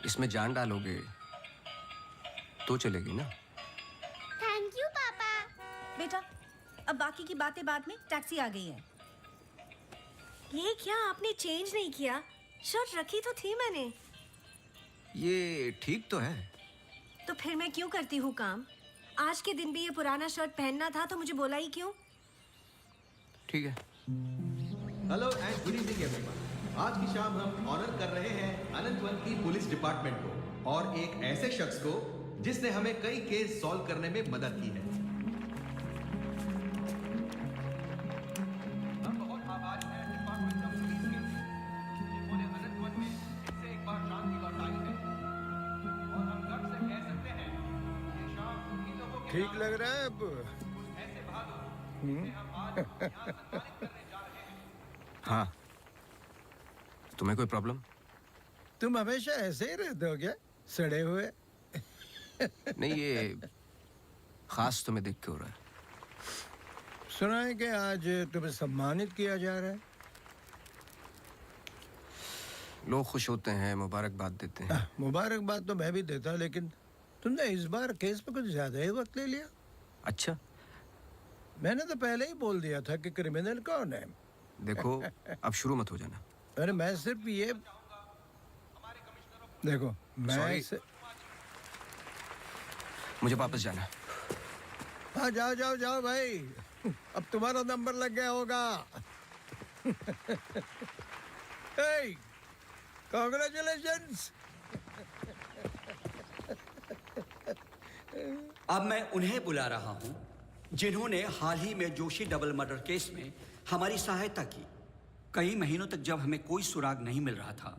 इसमें जान डालोगे तो चलेगी ना। थैंक यू पापा। बेटा, अब बाकी की बातें बाद में, टैक्सी आ गई है। ये क्या आपने चेंज नहीं किया? शर्ट रखी तो थी मैंने। ये ठीक तो है। तो फिर मैं क्यों करती हूँ काम? आज के दिन भी ये पुराना शर्ट पहनना था तो मुझे बोला ही क्यों? ठीक है। Hello and good evening everyone. आज की शाम हम ऑनर कर रहे हैं अनंतवन की पुलिस डिपार्टमेंट को और एक ऐसे शख्स को जिसने हमें कई केस सॉल्व करने में मदद की है। हम बहुत आभारी हैं डिपार्टमेंट ऑफ पुलिस के जिन्होंने अनंतवन में फिर से एक बार शांति लौटाई है और हम गर्व से कह सकते हैं कि शाम उन्हीं लोगों के ठीक लग रहा है अब? कुछ ऐसे बहादुर जिन्हें हम आज यहाँ सम्मानित करने जा रहे हैं। हाँ, तुम्हें कोई प्रॉब्लम? तुम हमेशा ऐसे ही रहते हो क्या, सड़े हुए? नहीं, ये खास तुम्हें देख के हो रहा है। सुना है कि आज तुम्हें सम्मानित किया जा रहा है। लोग खुश होते हैं, मुबारकबाद देते हैं। मुबारकबाद तो मैं भी देता, लेकिन तुमने इस बार केस पे कुछ ज्यादा ही वक्त ले लिया। अच्छा, मैंने तो पहले ही बोल दिया था कि क्रिमिनल कौन है। देखो अब शुरू मत हो जाना। अरे मैं सिर्फ ये देखो, मैं Sorry. मुझे वापस जाना है। हाँ, जाओ जाओ जाओ भाई, अब तुम्हारा नंबर लग गया होगा। hey, congratulations! अब मैं उन्हें बुला रहा हूं जिन्होंने हाल ही में जोशी डबल मर्डर केस में हमारी सहायता की। कई महीनों तक जब हमें कोई सुराग नहीं मिल रहा था,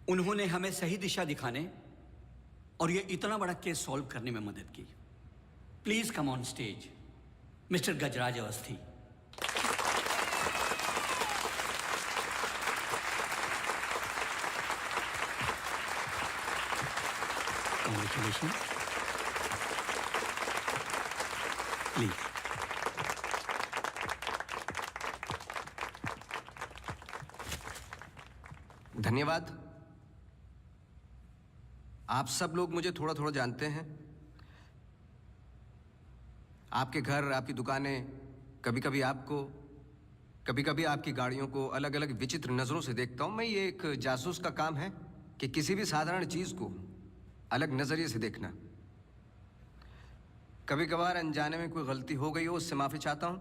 उन्होंने हमें सही दिशा दिखाने और ये इतना बड़ा केस सॉल्व करने में मदद की। Please come on stage mister Gajraj Awasthi. Congratulations. Please. धन्यवाद। आप सब लोग मुझे थोड़ा थोड़ा जानते हैं। आपके घर, आपकी दुकानें, कभी कभी आपको, कभी कभी आपकी गाड़ियों को अलग अलग विचित्र नजरों से देखता हूं। मैं, ये एक जासूस का काम है कि किसी भी साधारण चीज को अलग नजरिए से देखना। कभी कभार अनजाने में कोई गलती हो गई हो, उससे माफी चाहता हूं।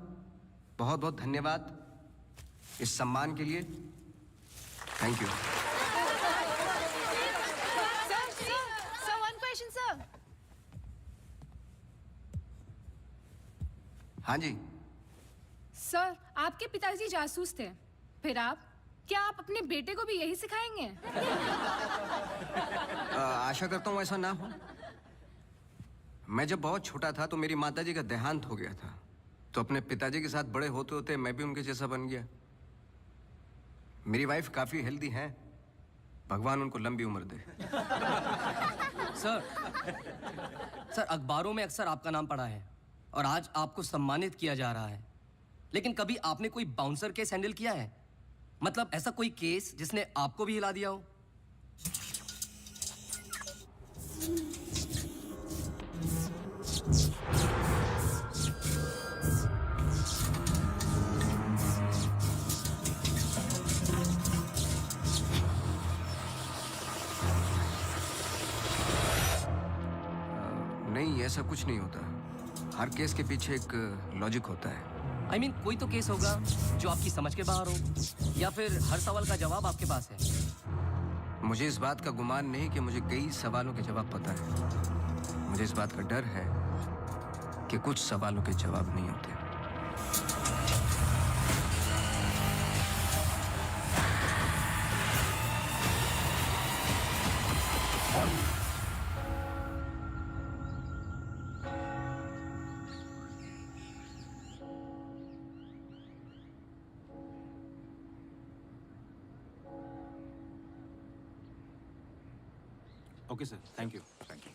बहुत बहुत धन्यवाद इस सम्मान के लिए। Thank you. Sir, one question, sir. हाँ जी। सर, आपके पिताजी जासूस थे, फिर आप, क्या आप अपने बेटे को भी यही सिखाएंगे? आशा करता हूँ ऐसा ना हो। मैं जब बहुत छोटा था तो मेरी माताजी का देहांत हो गया था, तो अपने पिताजी के साथ बड़े होते होते मैं भी उनके जैसा बन गया। मेरी वाइफ काफी हेल्दी है, भगवान उनको लंबी उम्र दे। सर अखबारों में अक्सर आपका नाम पड़ा है और आज आपको सम्मानित किया जा रहा है, लेकिन कभी आपने कोई बाउंसर केस हैंडल किया है? मतलब ऐसा कोई केस जिसने आपको भी हिला दिया हो? नहीं, ऐसा कुछ नहीं होता। हर केस के पीछे एक लॉजिक होता है। I mean, कोई तो केस होगा जो आपकी समझ के बाहर हो, या फिर हर सवाल का जवाब आपके पास है। मुझे इस बात का गुमान नहीं कि मुझे कई सवालों के जवाब पता है। मुझे इस बात का डर है कि कुछ सवालों के जवाब नहीं होते। Okay, sir. Thank you. Thank you.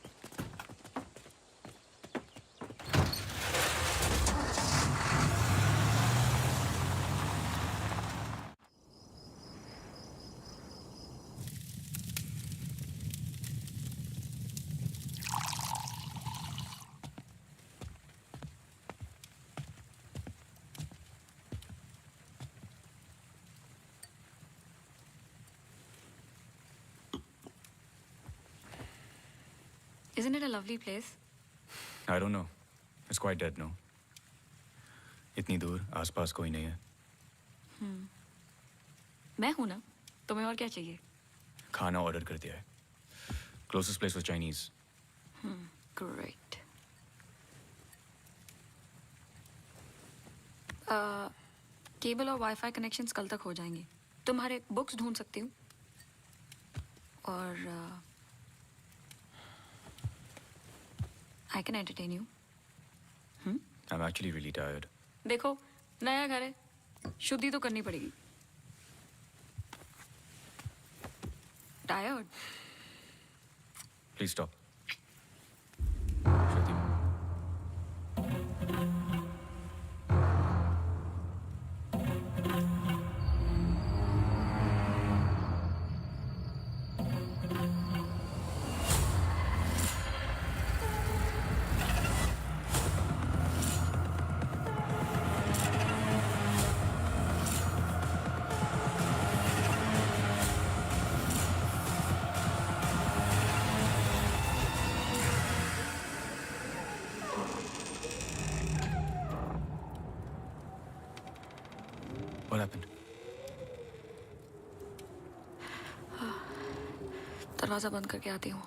Isn't it a lovely place? I don't know. It's quite dead, no? इतनी दूर आसपास कोई नहीं है. मैं हूं ना. तुम्हें और क्या चाहिए? खाना ऑर्डर कर दिया है. Closest place was Chinese. Great. Cable और वाईफाई कनेक्शंस कल तक हो जाएंगे. तुम्हारे बुक्स ढूंढ सकती हूँ. और I can entertain you. I'm actually really tired. देखो नया घर है. शुद्धि तो करनी पड़ेगी. Tired? Please stop. Shruti. What happened? दरवाजा बंद करके आती हूँ.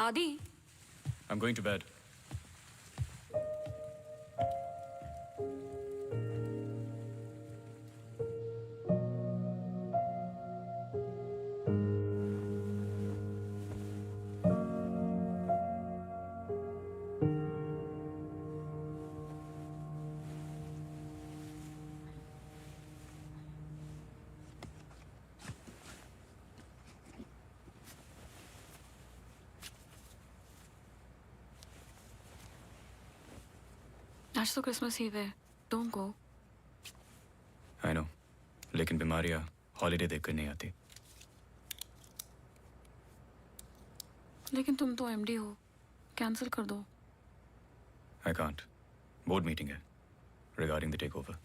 आदि. I'm going to bed. आज तो क्रिसमस ईव है. Don't go. I know. लेकिन बीमारियां हॉलीडे देखकर नहीं आती. लेकिन तुम तो एमडी हो. कैंसिल कर दो. I can't. Board meeting है regarding the takeover.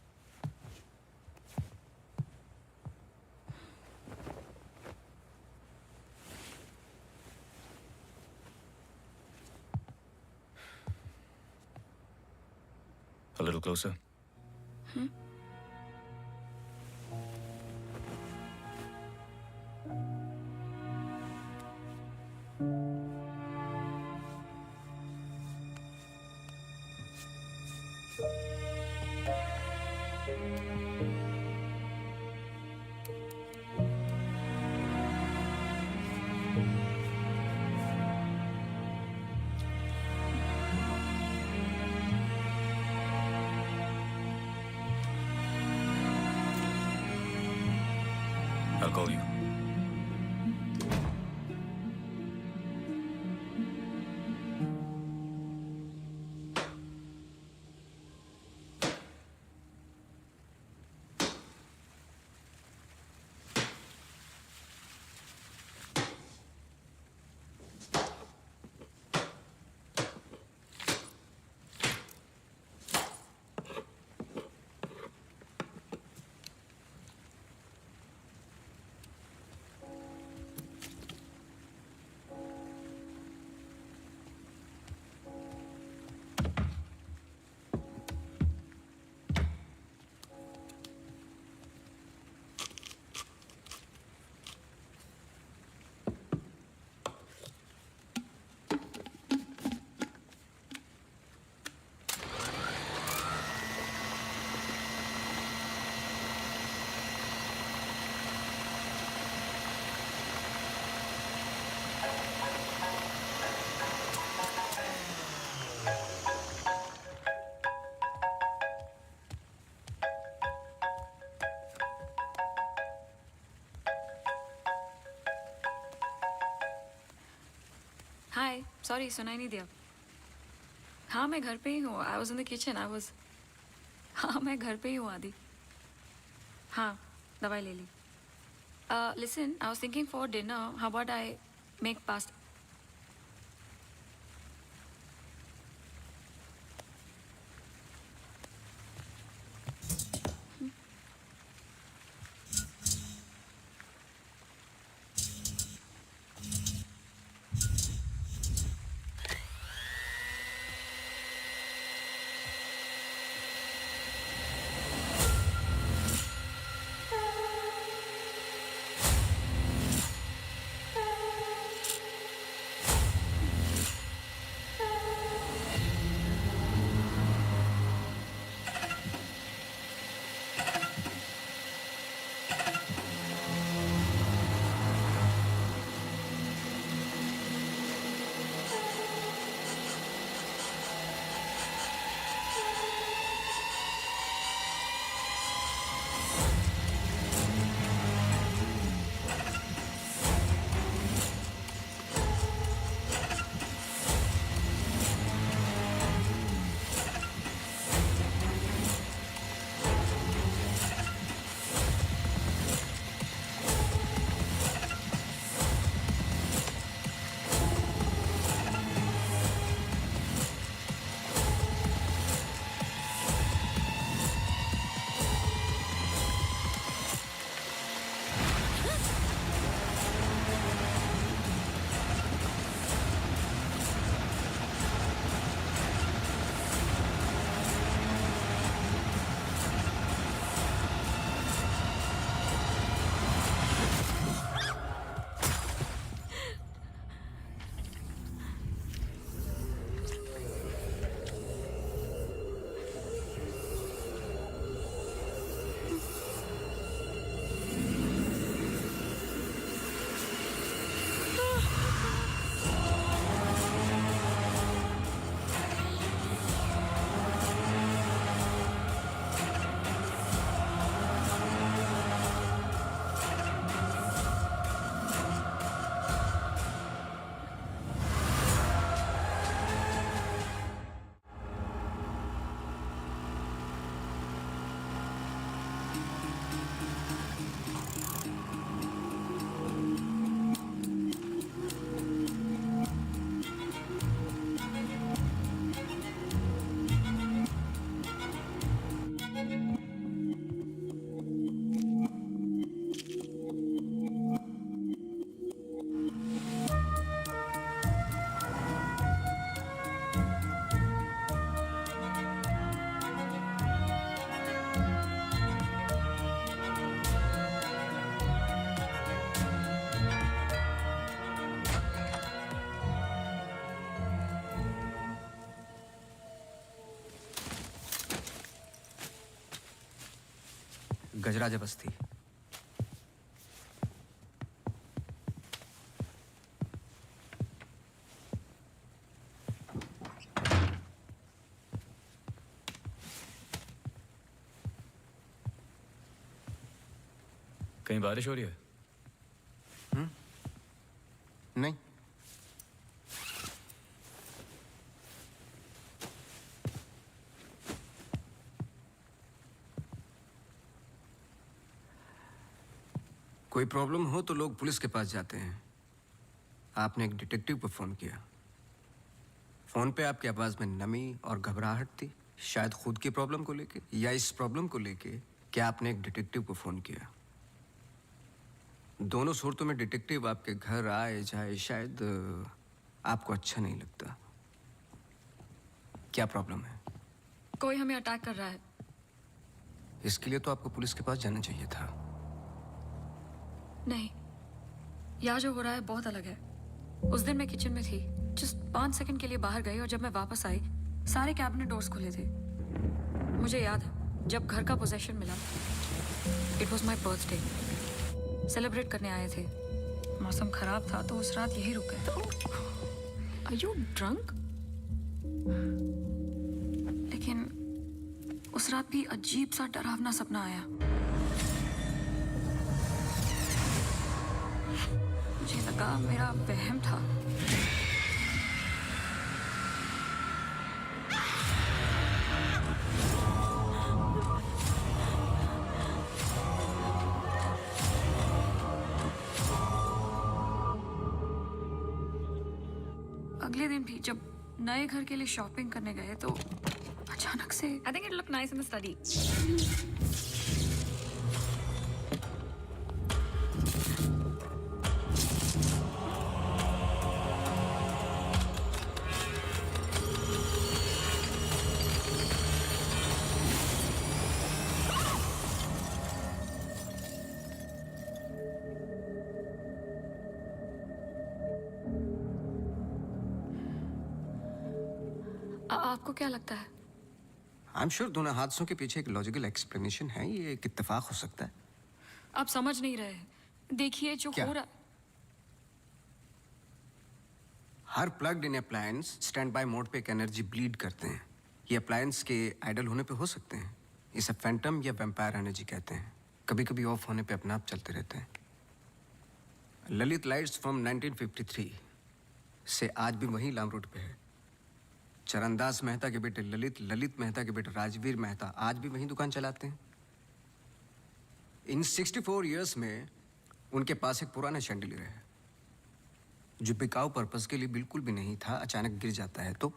A little closer. I'll call you. Hi. Sorry सुनाई नहीं दिया. हाँ मैं घर पे ही हूँ. I was in the kitchen. हाँ मैं घर पे ही हूँ आदि. हाँ दवाई ले ली. Listen, I was thinking for dinner, how about I make pasta? गजराज बस्ती। कहीं बारिश हो रही है? नहीं। कोई प्रॉब्लम हो तो लोग पुलिस के पास जाते हैं। आपने एक डिटेक्टिव को फोन किया। फोन पे आपकी आवाज में नमी और घबराहट थी, शायद खुद की प्रॉब्लम को लेके या इस प्रॉब्लम को लेके कि आपने एक डिटेक्टिव को फोन किया। दोनों सूरतों में डिटेक्टिव आपके घर आए जाए शायद आपको अच्छा नहीं लगता। क्या प्रॉब्लम है? कोई हमें अटैक कर रहा है। इसके लिए तो आपको पुलिस के पास जाना चाहिए था। नहीं, यहाँ जो हो रहा है बहुत अलग है। उस दिन मैं किचन में थी, जस्ट 5 सेकंड के लिए बाहर गई और जब मैं वापस आई सारे कैबिनेट डोर्स खुले थे। मुझे याद है जब घर का पोजेशन मिला, it was my birthday, celebrate करने आए थे। मौसम खराब था तो उस रात यही रुक गए। Are you drunk? लेकिन उस रात भी अजीब सा डरावना सपना आया। मुझे लगा मेरा वहम था। अगले दिन भी जब नए घर के लिए शॉपिंग करने गए तो अचानक से I think it look nice in the study. आपको क्या लगता है? आई एम श्योर दोनों हादसों के पीछे एक लॉजिकल एक्सप्लेनेशन है, ये एक इत्तेफाक हो सकता है। आप समझ नहीं रहे हैं। देखिए जो क्या? हो रहा हर plugged in appliance stand by mode पे एक एनर्जी ब्लीड करते हैं। ये अप्लायंस के आइडल होने पे हो सकते हैं। इसे फैंटम या वैम्पायर एनर्जी कहते हैं। कभी कभी ऑफ होने पे अपने आप चलते रहते हैं। ललित लाइट्स फ्रॉम 1953 से आज भी वही लाम रोड पे है। चरणदास मेहता के बेटे ललित, ललित मेहता के बेटे राजवीर मेहता आज भी वही दुकान चलाते हैं। इन 64 इयर्स में उनके पास एक पुराना शैंडलियर है जो बिकाऊ पर्पस के लिए बिल्कुल भी नहीं था, अचानक गिर जाता है। तो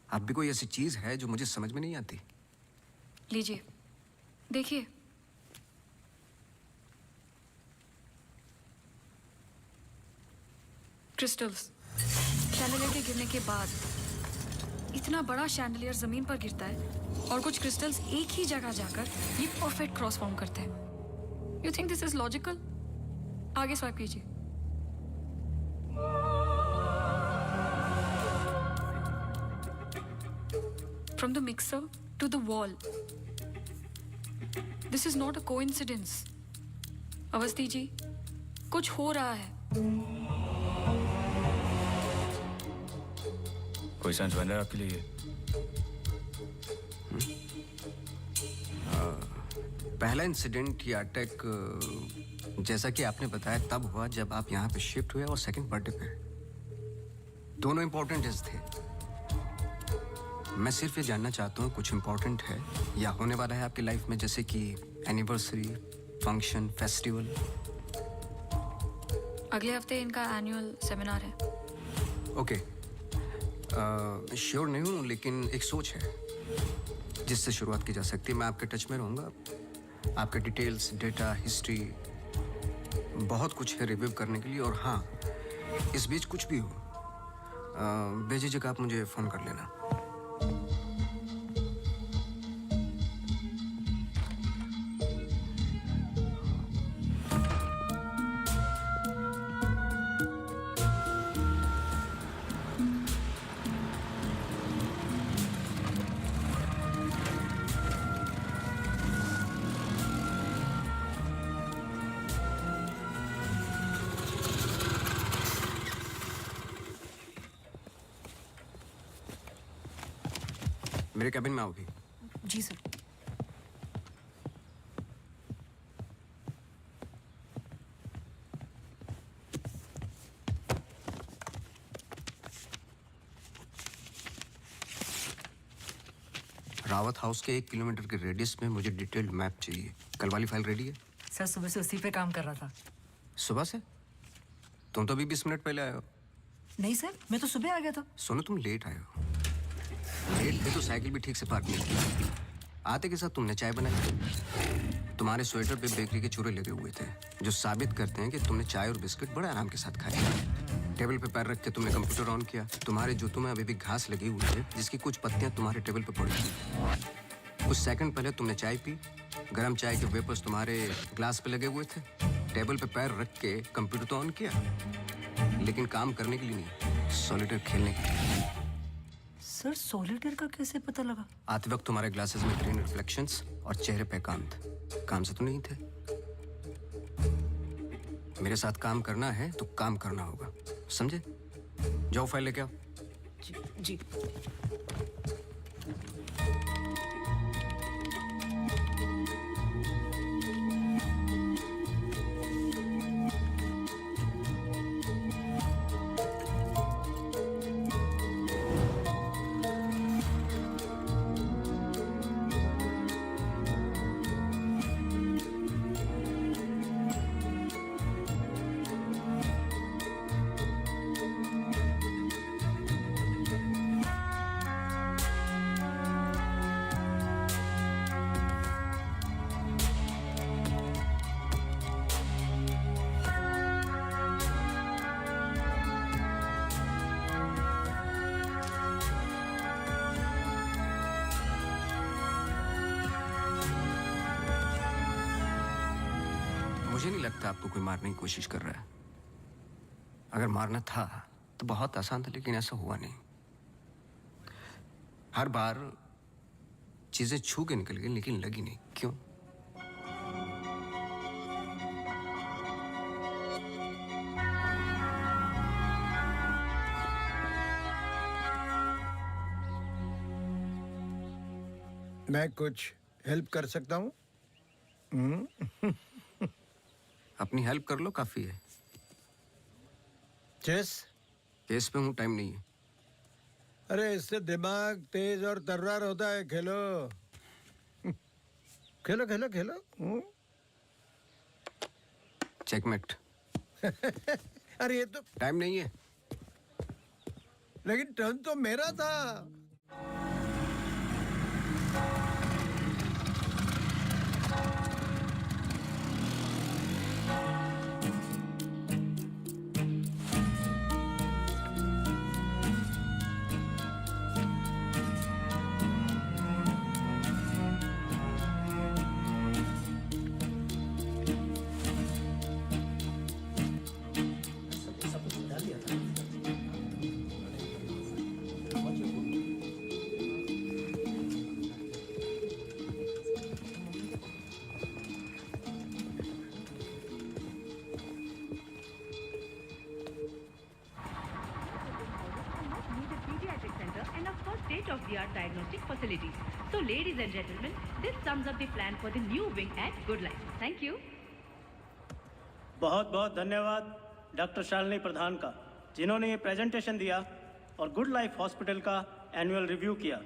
अब भी कोई ऐसी चीज है जो मुझे समझ में नहीं आती। लीजिए देखिए। क्रिस्टल्स। शैंडलियर के गिरने के बाद इतना बड़ा शैंडलियर जमीन पर गिरता है और कुछ क्रिस्टल्स एक ही जगह जाकर ये परफेक्ट क्रॉस फॉर्म करते हैं। You think this is logical? आगे स्वाइप कीजिए। From the mixer to the wall. This is not a coincidence. Awasthi ji, कुछ हो रहा है। कोई सेंस बन रहा है आपके लिए? पहला इंसिडेंट या अटैक जैसा कि आपने बताया तब हुआ जब आप यहाँ पे शिफ्ट हुए, और सेकंड बर्थडे पे। दोनों इंपॉर्टेंट डेज थे। मैं सिर्फ ये जानना चाहता हूँ कुछ इंपॉर्टेंट है या होने वाला है आपकी लाइफ में, जैसे कि एनिवर्सरी, फंक्शन, फेस्टिवल। अगले हफ्ते इनका एनुअल सेमिनार है। ओके, श्योर नहीं हूँ लेकिन एक सोच है जिससे शुरुआत की जा सकती है। मैं आपके टच में रहूँगा। आपके डिटेल्स, डेटा, हिस्ट्री बहुत कुछ है रिव्यू करने के लिए। और हाँ, इस बीच कुछ भी हो बेझिझक आप मुझे फ़ोन कर लेना। मेरे कैबिन में आओगी? जी सर। रावत हाउस के 1 किलोमीटर के रेडियस में मुझे डिटेल्ड मैप चाहिए। कल वाली फाइल रेडी है? सर सुबह से उसी पे काम कर रहा था। सुबह से? तुम तो अभी 20 मिनट पहले आए हो। नहीं सर, मैं तो सुबह आ गया था। सुनो, तुम लेट आए हो। लेट थे तो साइकिल भी ठीक से पार्क नहीं की। आते के साथ तुमने चाय बनाई। तुम्हारे स्वेटर पे बेकरी के चूरे लगे हुए थे जो साबित करते हैं कि तुमने चाय और बिस्किट बड़े आराम के साथ खाए। टेबल पे पैर रख के तुमने कंप्यूटर ऑन किया। तुम्हारे जूतों में अभी भी घास लगी हुई है जिसकी कुछ पत्तियां तुम्हारे टेबल पे पड़ी थी। कुछ सेकंड पहले तुमने चाय पी। गर्म चाय के वेपर्स तुम्हारे ग्लास पे लगे हुए थे। टेबल पे पैर रख के कंप्यूटर तो ऑन किया, लेकिन काम करने के लिए नहीं, सॉलिटेयर खेलने के लिए। सर सॉलिटेयर का कैसे पता लगा? आते वक्त तुम्हारे ग्लासेस में ग्रीन रिफ्लेक्शंस और चेहरे पे एकांत। काम से तो नहीं थे। मेरे साथ काम करना है तो काम करना होगा, समझे? जाओ फाइल लेके आओ। जी। मुझे नहीं लगता आपको कोई मारने की कोशिश कर रहा है। अगर मारना था तो बहुत आसान था, लेकिन ऐसा हुआ नहीं। हर बार चीजें छू के निकल गई लेकिन लगी नहीं। क्यों? मैं कुछ हेल्प कर सकता हूँ? अपनी हेल्प कर लो, काफी है। चेस? केस पे हूँ, टाइम नहीं है। अरे इससे दिमाग तेज और तर्रार होता है। खेलो खेलो खेलो खेलो। चेकमेट। अरे ये तो टाइम नहीं है। लेकिन टर्न तो मेरा था। state-of-the-art diagnostic facilities. So, ladies and gentlemen, this sums up the plan for the new wing at Good Life. Thank you. बहुत बहुत धन्यवाद डॉक्टर शालिनी प्रधान का, जिन्होंने ये प्रेजेंटेशन दिया और गुड लाइफ हॉस्पिटल का एनुअल रिव्यू किया।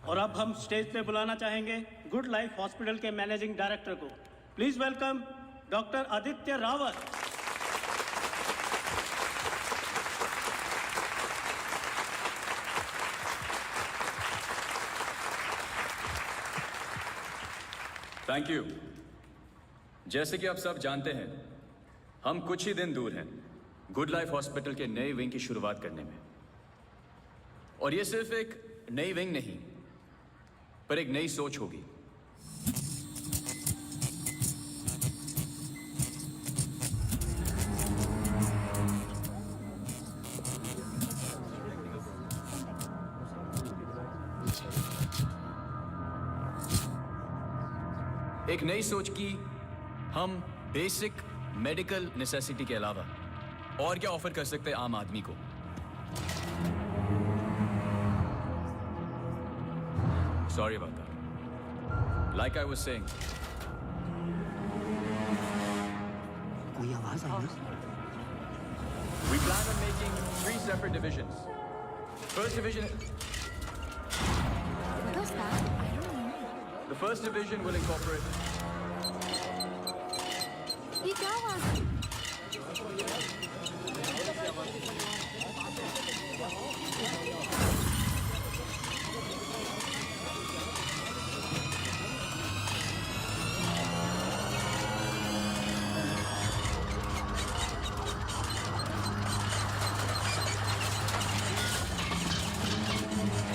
और अब हम स्टेज पे बुलाना चाहेंगे गुड लाइफ हॉस्पिटल के मैनेजिंग डायरेक्टर को। Please welcome doctor Aditya Rawat. Thank you. जैसे कि आप सब जानते हैं, हम कुछ ही दिन दूर हैं गुड लाइफ हॉस्पिटल के नए विंग की शुरुआत करने में। और ये सिर्फ एक नई विंग नहीं, पर एक नई सोच होगी। एक नई सोच की हम बेसिक मेडिकल नेसेसिटी के अलावा और क्या ऑफर कर सकते हैं आम आदमी को। Sorry about that. Like I was saying. कोई आवाज आई ना? We plan on making 3 separate divisions. First division. What was that? I don't know. The first division will incorporate. ये क्या आवाज है?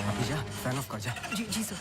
अभी जा, फैन ऑफ कर जा। जी जी सर।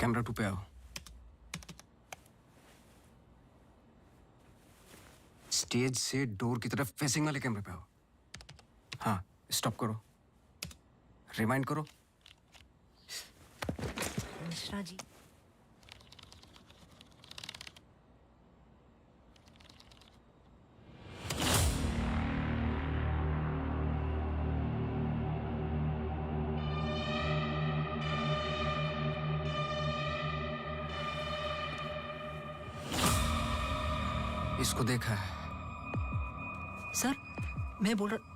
कैमरा 2 पे आओ। स्टेज से डोर की तरफ फेसिंग वाले कैमरे पे आओ। हाँ, स्टॉप करो, रिमाइंड करो। मिश्रा जी, इसको देखा है। सर मैं बोल रहा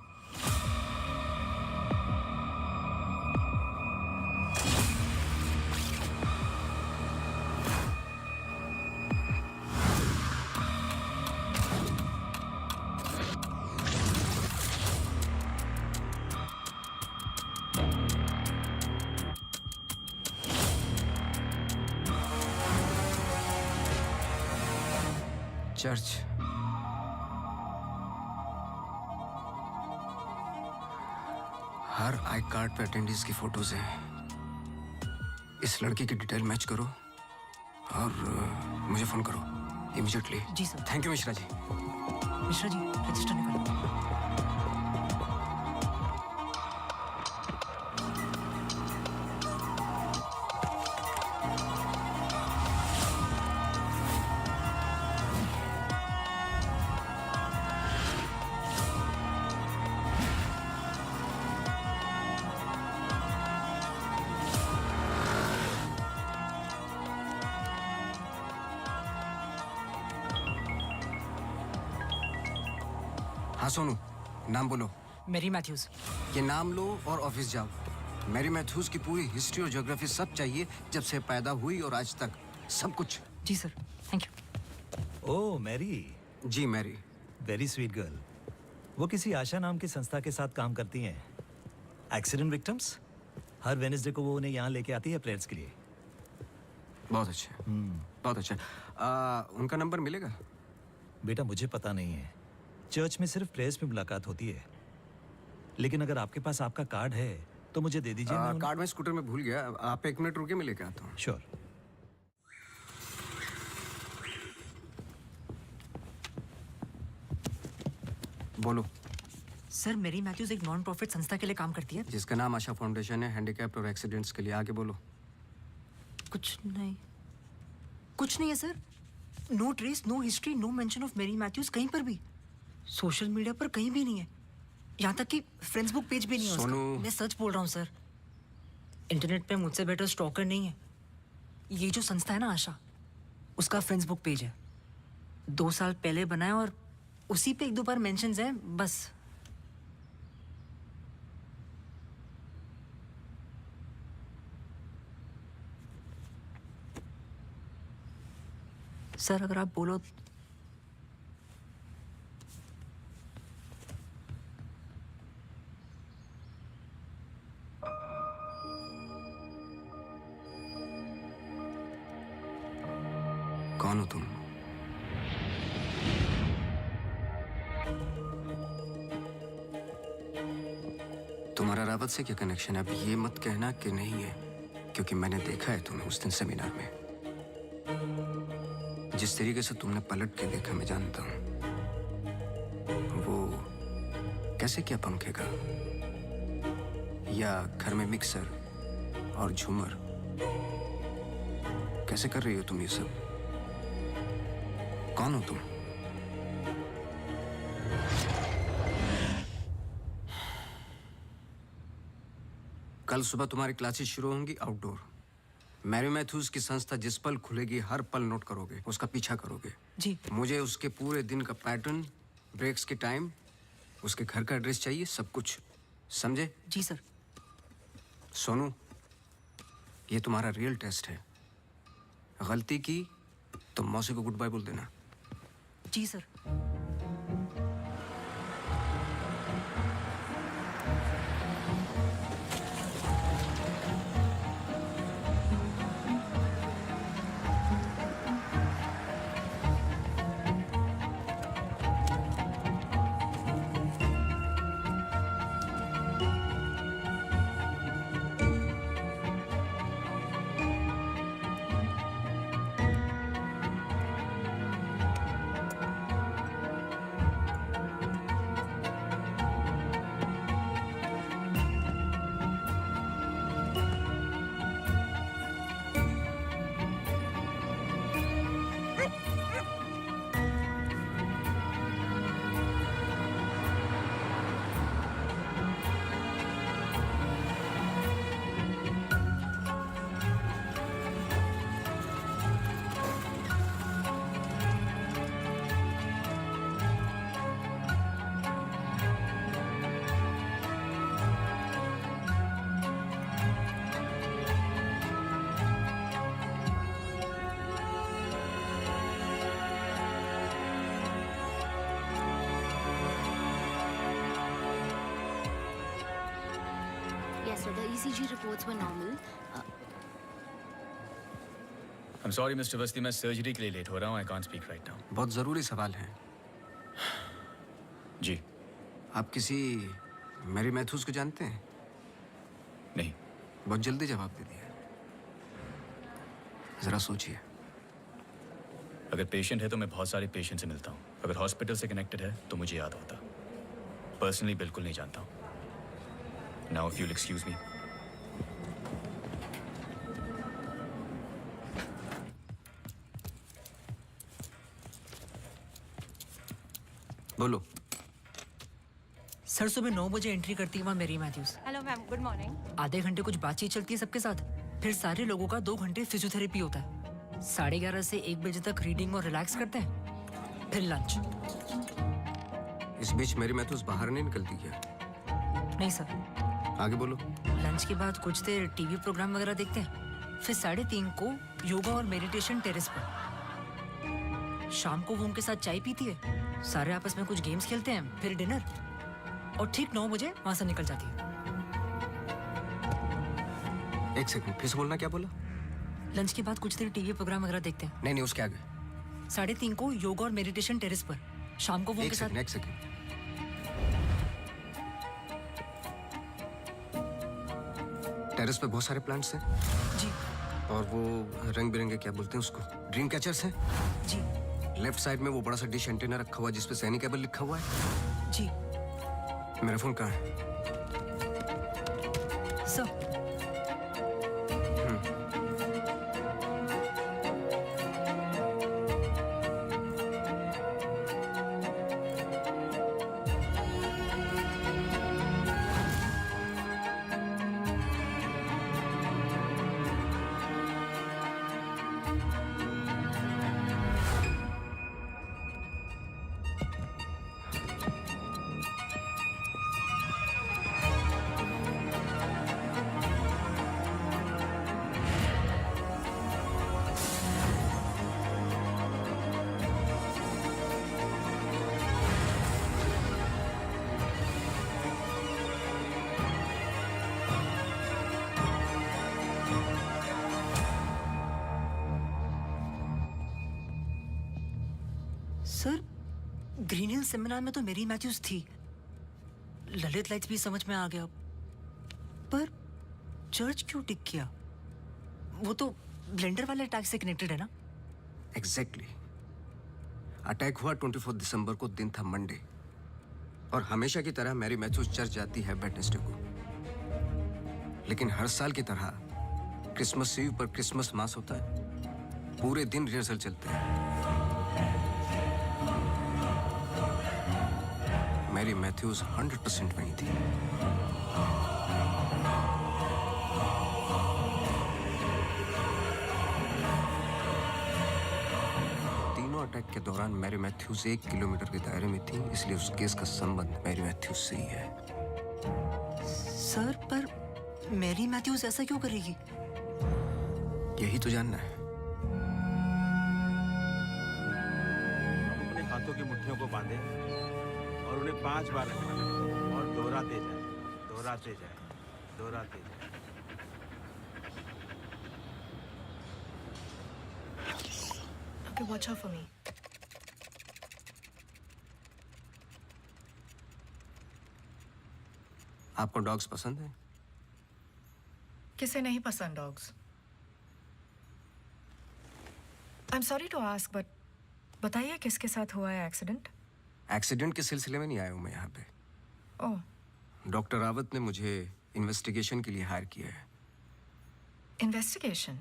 चर्च। हर आई कार्ड पे अटेंडीज की फोटोज हैं। इस लड़की की डिटेल मैच करो और मुझे फोन करो इमीडिएटली। जी sir. Thank you Mishra ji. Mishra ji register निकालो। हाँ सोनू, नाम बोलो। मेरी मैथ्यूज। ये नाम लो और ऑफिस जाओ। मैरी मैथ्यूज की पूरी हिस्ट्री और ज्योग्राफी सब चाहिए, जब से पैदा हुई और आज तक सब कुछ। जी sir thank you. Oh Mary. जी मैरी। Very sweet girl. वो किसी आशा नाम की संस्था के साथ काम करती हैं। Accident victims. हर वेडनेसडे को वो उन्हें यहाँ लेके आती है प्रेयर्स के लिए। बहुत अच्छा। बहुत अच्छा। उनका नंबर मिलेगा? बेटा मुझे पता नहीं है, चर्च में सिर्फ प्रेयर्स में मुलाकात होती है। लेकिन अगर आपके पास आपका कार्ड है तो मुझे दे दीजिए। कार्ड में स्कूटर में भूल गया। आप 1 मिनट रुके, मैं लेके आता हूँ। श्योर। बोलो। सर मेरी मैथ्यूज एक नॉन प्रॉफिट संस्था के लिए काम करती है जिसका नाम आशा फाउंडेशन है, हैंडीकैप्ड और एक्सीडेंट्स के लिए। आगे बोलो। कुछ नहीं है sir. No trace, no history, no mention of Mary Matthews कहीं पर भी। सोशल मीडिया पर कहीं भी नहीं है। यहाँ तक कि फ्रेंड्स बुक पेज भी नहीं है उसका। मैं सच बोल रहा हूँ सर। इंटरनेट पे मुझसे बेटर स्टॉकर नहीं है। ये जो संस्था है ना आशा, उसका फ्रेंड्स बुक पेज है। 2 साल पहले बनाया और उसी पे 1-2 बार मेंशंस हैं बस। सर अगर आप बोलो। कौन हो तुम? तुम्हारा रावत से क्या कनेक्शन है? अब ये मत कहना कि नहीं है, क्योंकि मैंने देखा है तुम्हें उस दिन सेमिनार में। जिस तरीके से तुमने पलट के देखा मैं जानता हूं। वो कैसे क्या पंखे का, या घर में मिक्सर और झूमर, कैसे कर रही हो तुम ये सब? कौन हो तुम? कल सुबह तुम्हारी क्लासेस शुरू होंगी आउटडोर। मैरी मैथ्यूज की संस्था जिस पल खुलेगी हर पल नोट करोगे, उसका पीछा करोगे। जी। मुझे उसके पूरे दिन का पैटर्न, ब्रेक्स के टाइम, उसके घर का एड्रेस चाहिए, सब कुछ। समझे? जी सर। सोनू, ये तुम्हारा रियल टेस्ट है। गलती की तो मौसी को गुड बाय बोल देना। जी sir. ECG reports were normal. I'm sorry, Mr. Vasti, मैं सर्जरी के लिए लेट हो रहा हूँ. I can't speak right now. बहुत ज़रूरी सवाल है. जी. आप किसी मैरी मैथ्यूज को जानते हैं? नहीं. बहुत जल्दी जवाब दे दिया. ज़रा सोचिए. अगर पेशेंट है तो मैं बहुत सारे पेशेंट से मिलता हूँ. अगर हॉस्पिटल से कनेक्टेड है तो मुझे याद होता. पर्सनली बिल्कुल नहीं जानता हूँ. Now if you'll excuse me. बोलो. सर सुबह 9 बजे एंट्री करती है वहाँ Mary Matthews. Hello ma'am, good morning. आधे घंटे कुछ बातचीत चलती है सबके साथ, फिर सारे लोगों का 2 घंटे फिजियोथेरेपी होता है. 11:30 से 1 बजे तक रीडिंग और रिलैक्स करते हैं, फिर लंच. इस बीच मेरी मैथ्यूज बाहर नहीं निकलती क्या? नहीं सर. आगे बोलो. लंच के बाद कुछ देर टीवी प्रोग्राम वगैरह देखते हैं, फिर 3:30 को योगा और मेडिटेशन टेरेस पर. शाम को वो उनके साथ चाय पीती है, सारे आपस में कुछ गेम्स खेलते हैं, फिर डिनर, और ठीक 9 बजे वहां से निकल जाती है. एक सेकंड, फिर से बोलना. क्या बोला? लंच के बाद कुछ देर टीवी प्रोग्राम वगैरह देखते हैं. नहीं, उसके आगे. 3:30 को योगा और मेडिटेशन टेरेस पर. शाम को वो उनके साथ. एक सेकंड. टेरेस पे बहुत सारे प्लांट्स हैं. जी. और वो रंग बिरंगे क्या बोलते हैं उसको, ड्रीम कैचर्स हैं. जी. लेफ्ट साइड में वो बड़ा सा डिश एंटीना रखा हुआ है जिसपे सैनिक केबल लिखा हुआ है. जी. मेरा फोन कहाँ है? Sir. Sir, Green Hill seminar में तो मेरी मैथ्यूज थी. ललित लाइट्स भी समझ में आ गया, पर चर्च क्यों टिक किया? वो तो ब्लेंडर वाले अटैक से कनेक्टेड है ना? एग्जैक्टली. अटैक हुआ 24 दिसंबर को, दिन था मंडे. और हमेशा की तरह मैरी मैथ्यूज चर्च जाती है वेडनेसडे को. लेकिन हर साल की तरह क्रिसमस ईव पर क्रिसमस मास होता है. पूरे दिन रिहर्सल चलते हैं. मैरी मैथ्यूज 100% वहीं थी. तीनों अटैक के दौरान मैरी मैथ्यूज 1 किलोमीटर के दायरे में थी, इसलिए उस केस का संबंध मैरी मैथ्यूज से ही है. सर, पर मैरी मैथ्यूज ऐसा क्यों करेगी? यही तो जानना है. अपने हाथों की मुट्ठियों को बांधे और उन्हें 5 बार रखना और दोहराते जाए, दोहराते जाए, दोहराते जाए. Okay, watch out for me. आपको डॉग्स पसंद है? किसे नहीं पसंद dogs? I'm sorry to ask, but बताइए किसके साथ हुआ है एक्सीडेंट? एक्सीडेंट के सिलसिले में नहीं आया हूं मैं यहाँ पे. ओह. डॉक्टर रावत ने मुझे इन्वेस्टिगेशन के लिए हायर किया है. इन्वेस्टिगेशन?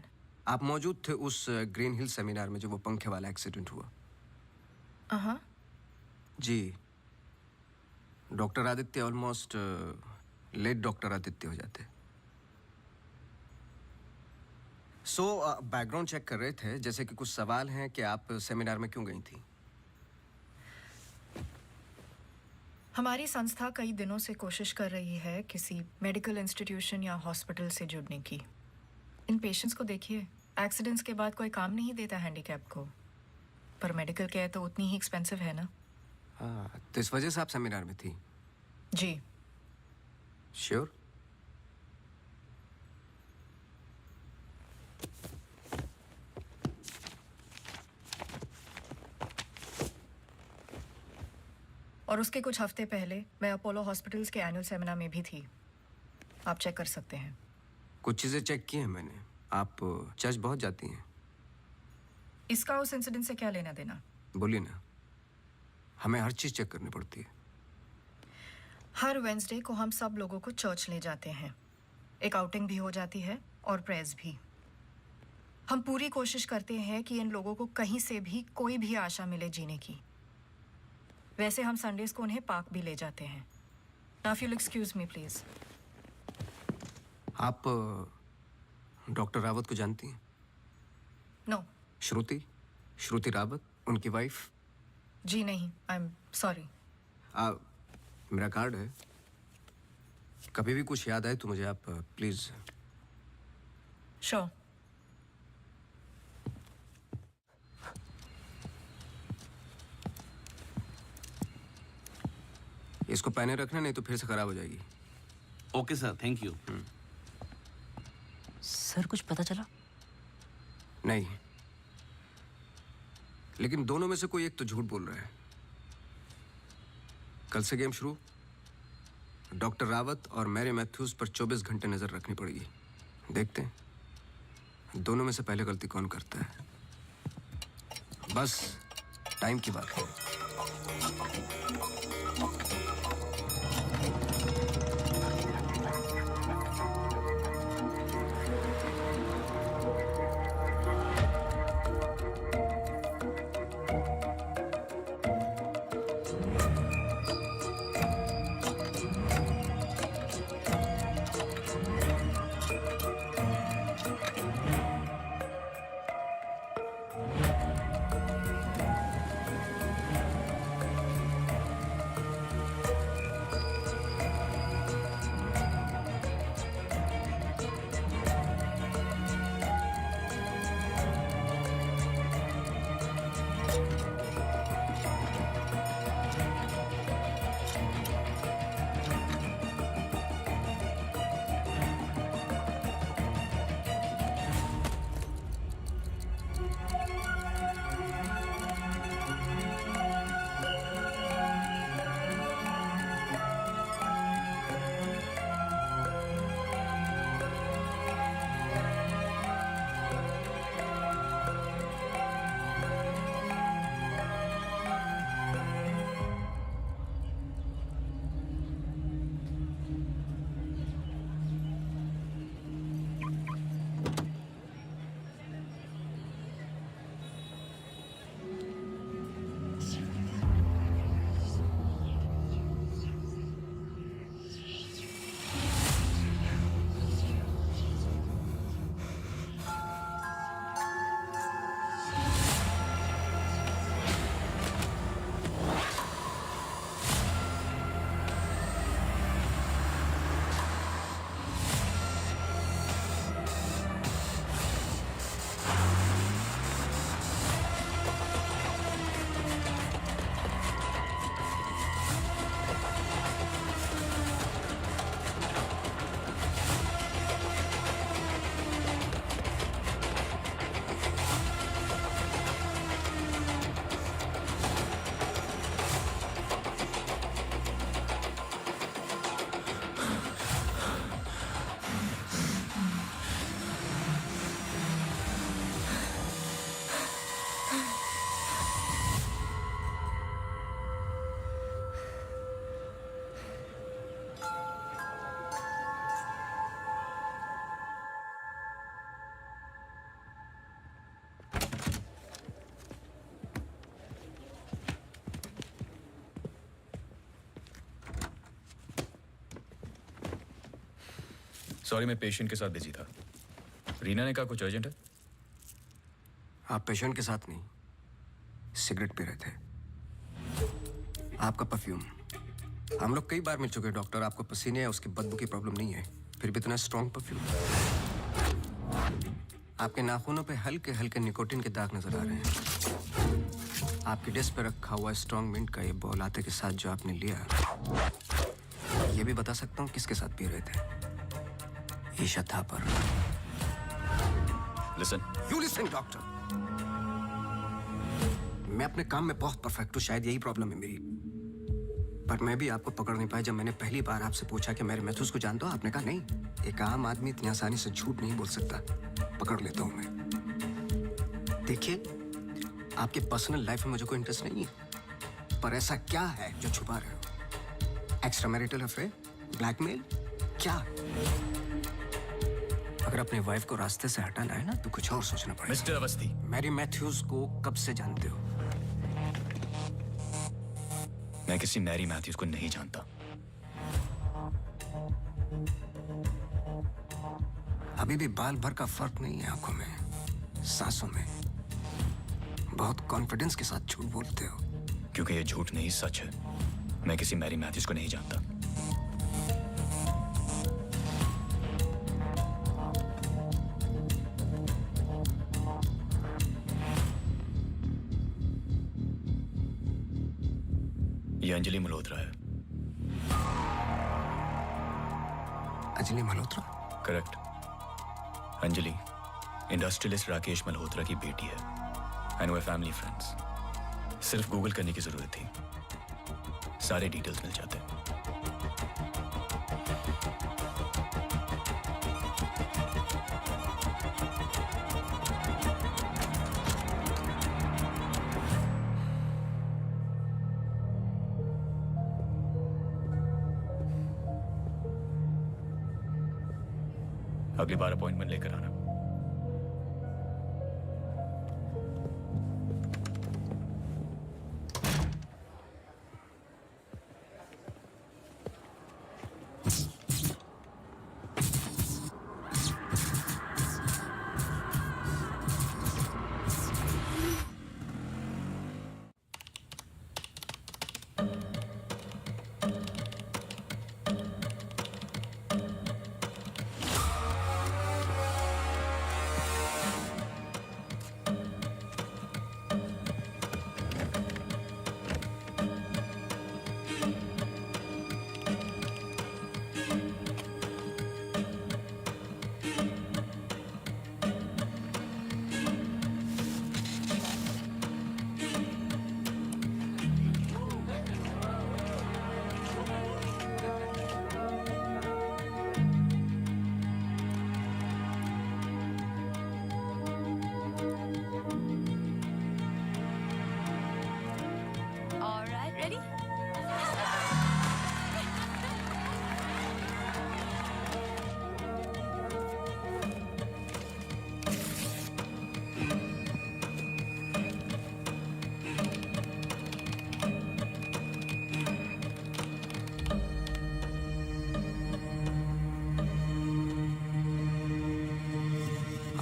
आप मौजूद थे उस ग्रीन हिल सेमिनार में जो वो पंखे वाला एक्सीडेंट हुआ? हाँ. जी. Doctor Aditya almost late doctor Aditya हो जाते. सो बैकग्राउंड चेक कर रहे थे, जैसे कि कुछ सवाल हैं कि आप सेमिनार में क्यों गई थी? हमारी संस्था कई दिनों से कोशिश कर रही है किसी मेडिकल इंस्टीट्यूशन या हॉस्पिटल से जुड़ने की. इन पेशेंट्स को देखिए, एक्सीडेंट्स के बाद कोई काम नहीं देता हैंडीकैप को, पर मेडिकल केयर तो उतनी ही एक्सपेंसिव है ना. हाँ, तो इस वजह से आप सेमिनार में थी? जी. श्योर? और उसके कुछ हफ्ते पहले मैं अपोलो हॉस्पिटल्स के एनुअल सेमिनार में भी थी। आप चेक कर सकते हैं। कुछ चीज़ें चेक की हैं मैंने। आप चर्च बहुत जाती हैं। इसका उस इंसिडेंट से क्या लेना देना? बोलिए ना, हमें हर चीज़ चेक करनी पड़ती है। हर वेंसडे को हम सब लोगों को चर्च ले जाते हैं। एक आउटिंग भी हो जाती है और प्रेयर्स भी। हम पूरी कोशिश करते हैं कि इन लोगों को कहीं से भी कोई भी आशा मिले जीने की। वैसे हम संडेज को उन्हें पार्क भी ले जाते हैं। Now if you excuse me please. आप डॉक्टर रावत को जानती हैं? नो। श्रुति रावत, उनकी वाइफ? जी नहीं, आई एम सॉरी। मेरा कार्ड है, कभी भी कुछ याद आए तो मुझे आप प्लीज। श्योर। इसको पहने रखना, नहीं तो फिर से खराब हो जाएगी। Okay sir, thank you. Sir कुछ पता चला? नहीं, लेकिन दोनों में से कोई एक तो झूठ बोल रहा है। कल से गेम शुरू। डॉक्टर रावत और मैरी मैथ्यूज पर 24 घंटे नजर रखनी पड़ेगी। देखते हैं दोनों में से पहले गलती कौन करता है। बस टाइम की बात है। सॉरी, मैं पेशेंट के साथ बिजी था। रीना ने कहा कुछ अर्जेंट है। आप पेशेंट के साथ नहीं, सिगरेट पी रहे थे। आपका परफ्यूम, हम लोग कई बार मिल चुके हैं डॉक्टर। आपको पसीने या उसकी बदबू की प्रॉब्लम नहीं है, फिर भी इतना स्ट्रॉन्ग परफ्यूम। आपके नाखूनों पे हल्के हल्के निकोटिन के दाग नजर आ रहे हैं। आपकी डेस्क पे रखा हुआ स्ट्रॉन्ग मिंट का ये बॉल आते के साथ जो आपने लिया, ये भी बता सकता हूँ किसके साथ पी रहे थे। Isha Thapar. Listen. You listen doctor. मैं अपने काम में बहुत परफेक्ट हूँ, शायद यही प्रॉब्लम है मेरी। पर मैं भी आपको पकड़ नहीं पाया जब मैंने पहली बार आपसे पूछा कि मेरे मैथ्यूज को जानते हो। आपने कहा नहीं। एक आम आदमी इतनी आसानी से झूठ नहीं बोल सकता। पकड़ लेता हूं मैं। देखिए, आपके पर्सनल लाइफ में मुझे कोई इंटरेस्ट नहीं है, पर ऐसा क्या है जो छुपा रहे हो? एक्स्ट्रा मैरिटल अफेयर, ब्लैकमेल, क्या? अगर अपनी वाइफ को रास्ते से हटाना है ना तो कुछ और सोचना पड़ेगा। मिस्टर अवस्थी, मैरी मैथ्यूज को कब से जानते हो? मैं किसी मैरी मैथ्यूज को नहीं जानता। अभी भी बाल भर का फर्क नहीं है आंखों में, सांसों में। बहुत कॉन्फिडेंस के साथ झूठ बोलते हो। क्योंकि ये झूठ नहीं सच है। मैं किसी मैरी मैथ्यूज को नहीं जानता। ये अंजलि मल्होत्रा है। अंजलि मल्होत्रा? करेक्ट। अंजलि इंडस्ट्रियलिस्ट राकेश मल्होत्रा की बेटी है। आई नो ए फैमिली फ्रेंड्स। सिर्फ गूगल करने की जरूरत थी, सारे डिटेल्स मिल जाते। अगली बार अपॉइंटमेंट लेकर आना।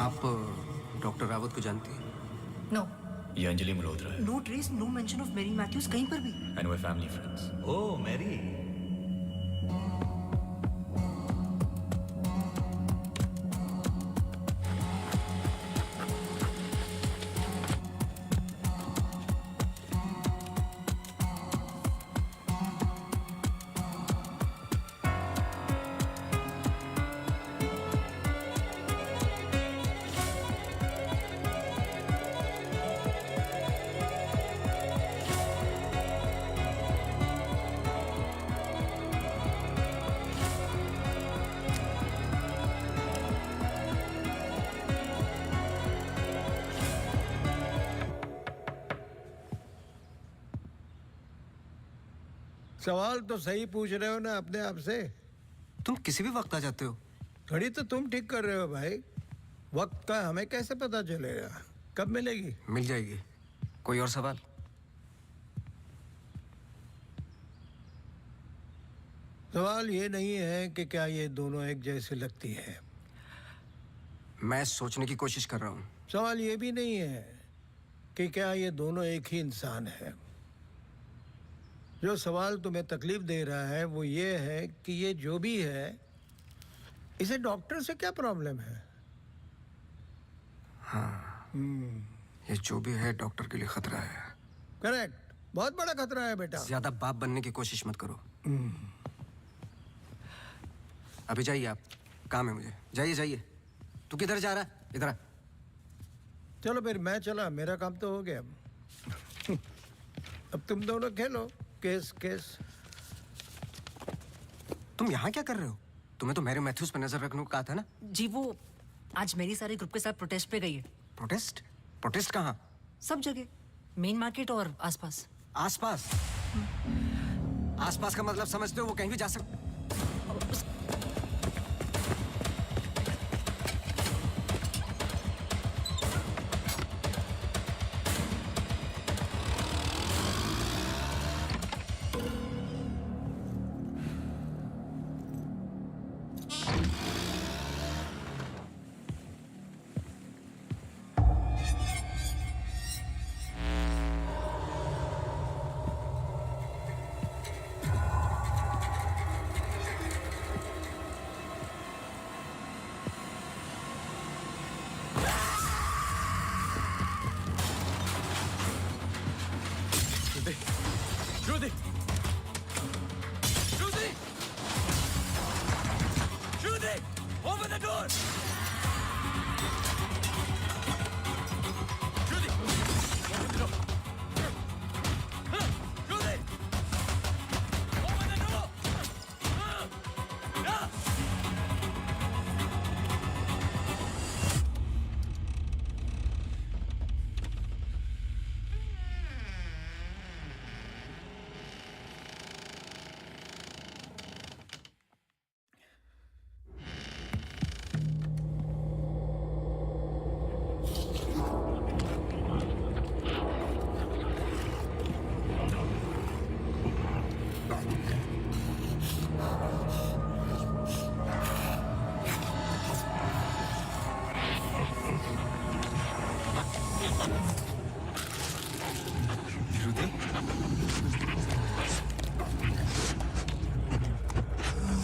आप डॉक्टर रावत को जानती हैं? नो। ये अंजलि मल्होत्रा है। No trace, no mention of Mary Matthews कहीं पर भी। I know a family friends. Oh Mary, सवाल तो सही पूछ रहे हो ना अपने आप से। तुम किसी भी वक्त आ जाते हो। घड़ी तो तुम ठीक कर रहे हो भाई, वक्त का हमें कैसे पता चलेगा? कब मिलेगी? मिल जाएगी। कोई और सवाल? सवाल ये नहीं है कि क्या ये दोनों एक जैसे लगती है। मैं सोचने की कोशिश कर रहा हूँ। सवाल ये भी नहीं है कि क्या ये दोनों एक ही इंसान है। जो सवाल तुम्हें तकलीफ दे रहा है वो ये है कि ये जो भी है, इसे डॉक्टर से क्या प्रॉब्लम है? हाँ, ये जो भी है डॉक्टर के लिए खतरा है। करेक्ट, बहुत बड़ा खतरा है बेटा। ज्यादा बाप बनने की कोशिश मत करो। अभी जाइए, आप काम है मुझे। जाइए जाइए। तू किधर जा रहा है? इधर आ। चलो फिर मैं चला, मेरा काम तो हो गया। अब तुम दोनों खेलो केस केस। तुम यहाँ क्या कर रहे हो? तुम्हें तो मैरी मैथ्यूज पे नजर रखने को कहा था ना? जी वो आज मेरी सारे ग्रुप के साथ प्रोटेस्ट पे गई है। प्रोटेस्ट? प्रोटेस्ट कहाँ? सब जगह, मेन मार्केट और आसपास। आसपास? आसपास का मतलब समझते हो? वो कहीं भी जा सकते। Judy! Judy! Judy! Open the door! Judy! Open the door! Judy! Open the door!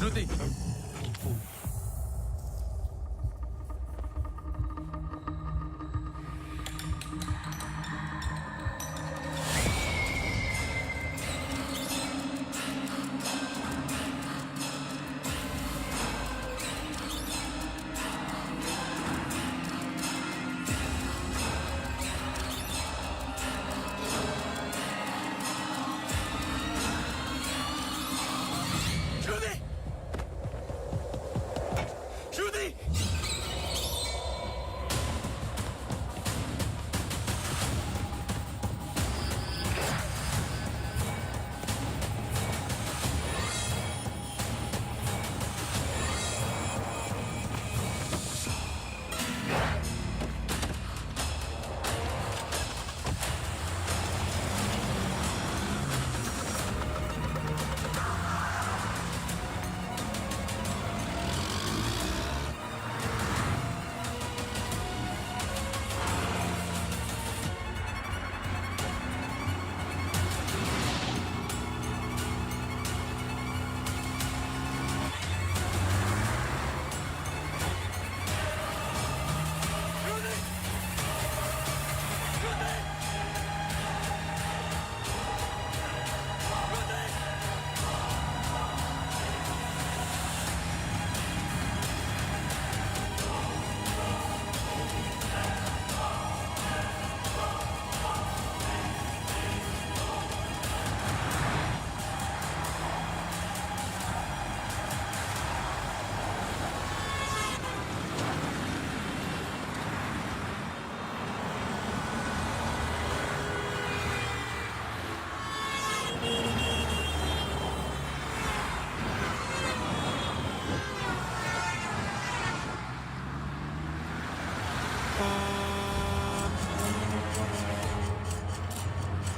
Judy! Judy! Judy!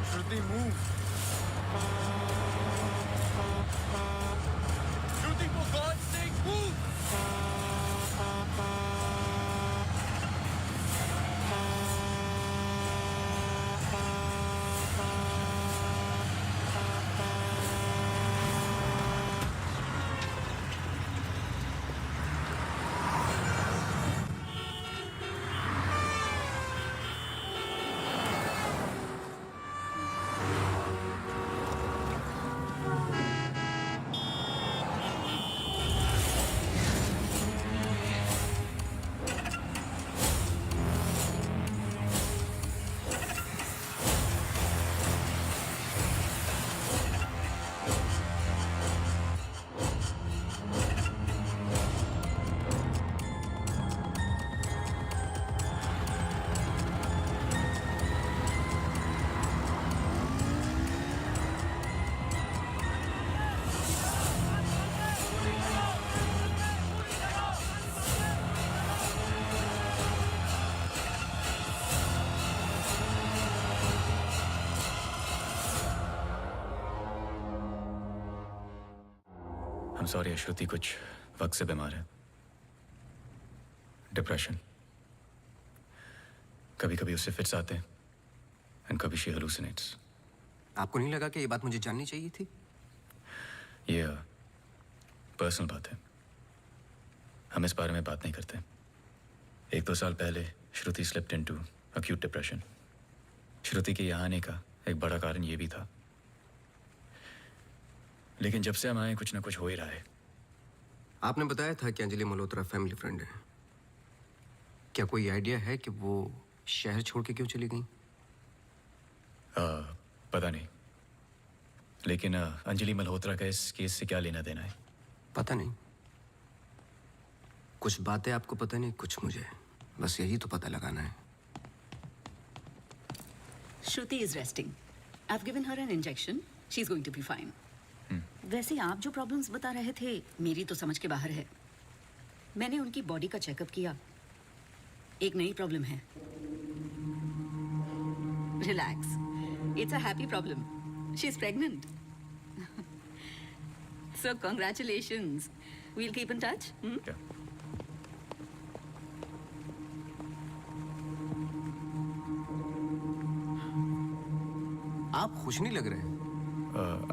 Shruti, move! Shruti, for God's sake, move! I'm sorry, श्रुति कुछ वक्त से बीमार है। डिप्रेशन। कभी कभी उससे फिट्स आते हैं एंड कभी शी हेलुसिनेट्स। आपको नहीं लगा कि ये बात मुझे जाननी चाहिए थी? ये पर्सनल बात है, हम इस बारे में बात नहीं करते। 1-2 साल पहले श्रुति स्लिप्ड इनटू अक्यूट डिप्रेशन। श्रुति के यहाँ आने का एक बड़ा कारण ये भी था, लेकिन जब से हम आए कुछ ना कुछ हो ही रहा है। आपने बताया था कि अंजलि मल्होत्रा फैमिली फ्रेंड है। क्या कोई आइडिया है कि वो शहर छोड़ के क्यों चली गई? पता नहीं, लेकिन अंजलि मल्होत्रा का इस केस से क्या लेना देना है? पता नहीं। कुछ बातें आपको पता नहीं, कुछ मुझे। बस यही तो पता लगाना है। Shruti is resting. I've given her an injection. She's going to be fine. वैसे आप जो प्रॉब्लम्स बता रहे थे मेरी तो समझ के बाहर है। मैंने उनकी बॉडी का चेकअप किया, एक नई प्रॉब्लम है। Relax, it's a happy problem. She is pregnant. So congratulations. We'll keep in touch. आप खुश नहीं लग रहे।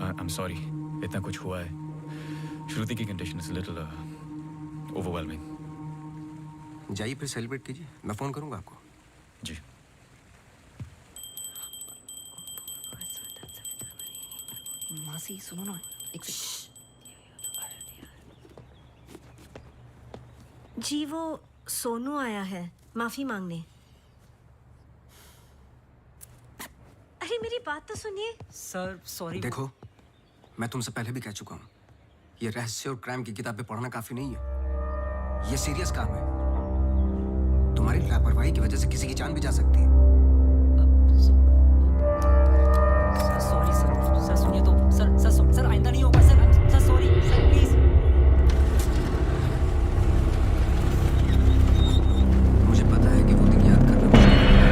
आई एम सॉरी, इतना कुछ हुआ है। श्रुति की कंडीशन इज लिटिल ओवरवेलमिंग। जाइए फिर सेलिब्रेट कीजिए, मैं फोन करूंगा आपको। जी। मासी सुनो ना, एक जी वो सोनू आया है माफी मांगने। अरे मेरी बात तो सुनिए। Sir sorry. देखो, मैं तुमसे पहले भी कह चुका हूँ, ये रहस्य और क्राइम की किताबें पढ़ना काफी नहीं है। ये सीरियस काम है। तुम्हारी लापरवाही की वजह से किसी की जान भी जा सकती है। सॉरी सर सुनिए तो। सर आइंदा नहीं होगा सर सॉरी सर प्लीज। मुझे पता है कि वो दिन याद करना मुश्किल है।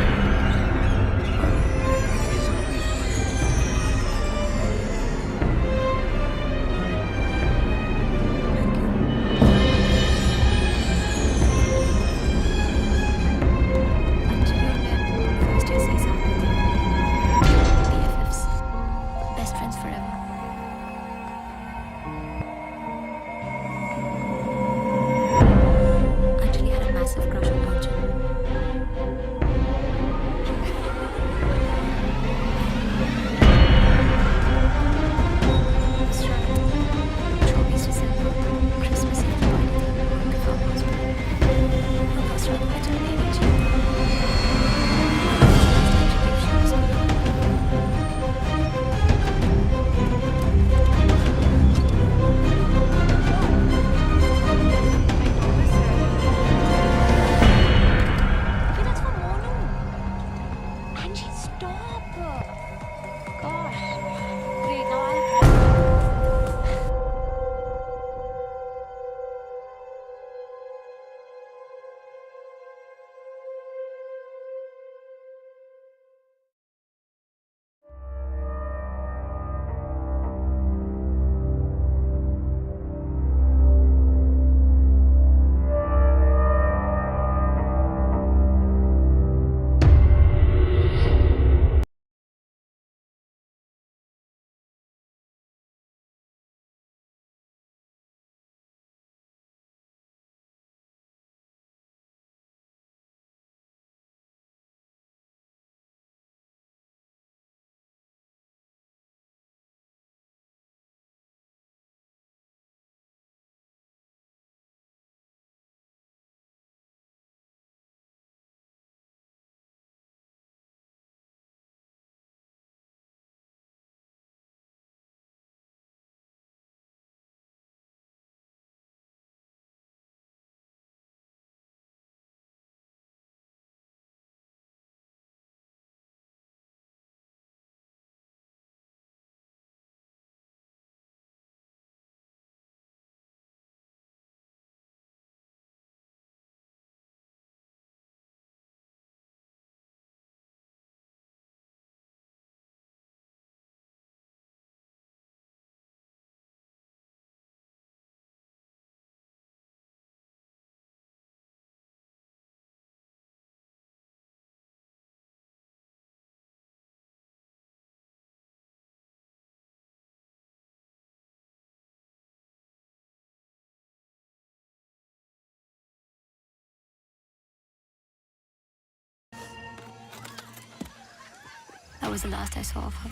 was the last I saw of her.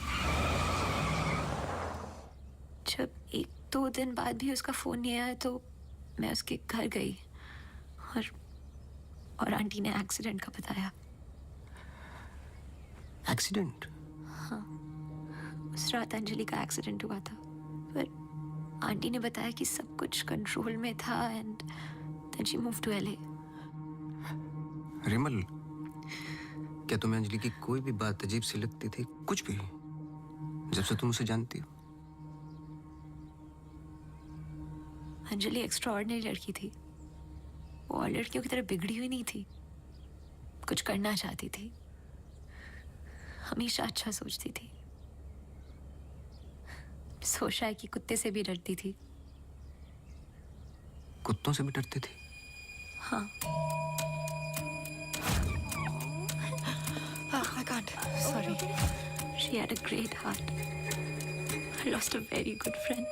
जब 1-2 दिन बाद भी उसका फोन नहीं आया तो मैं उसके घर गई और आंटी ने एक्सीडेंट का बताया। एक्सीडेंट? हाँ, उस रात अंजलि का एक्सीडेंट हुआ था, पर आंटी ने बताया कि सब कुछ कंट्रोल में था and then she moved to LA। Rimal, क्या तुम्हें अंजलि की कोई भी बात अजीब सी लगती थी? कुछ भी, जब से तुम उसे जानती हो? अंजलि एक्स्ट्राऑर्डिनरी लड़की थी। वो और लड़कियों की तरह बिगड़ी हुई नहीं थी। कुछ करना चाहती थी, हमेशा अच्छा सोचती थी। सोचा है कि कुत्ते से भी डरती थी। कुत्तों से भी डरती थी? हाँ। I can't. Sorry. She had a great heart. I lost a very good friend.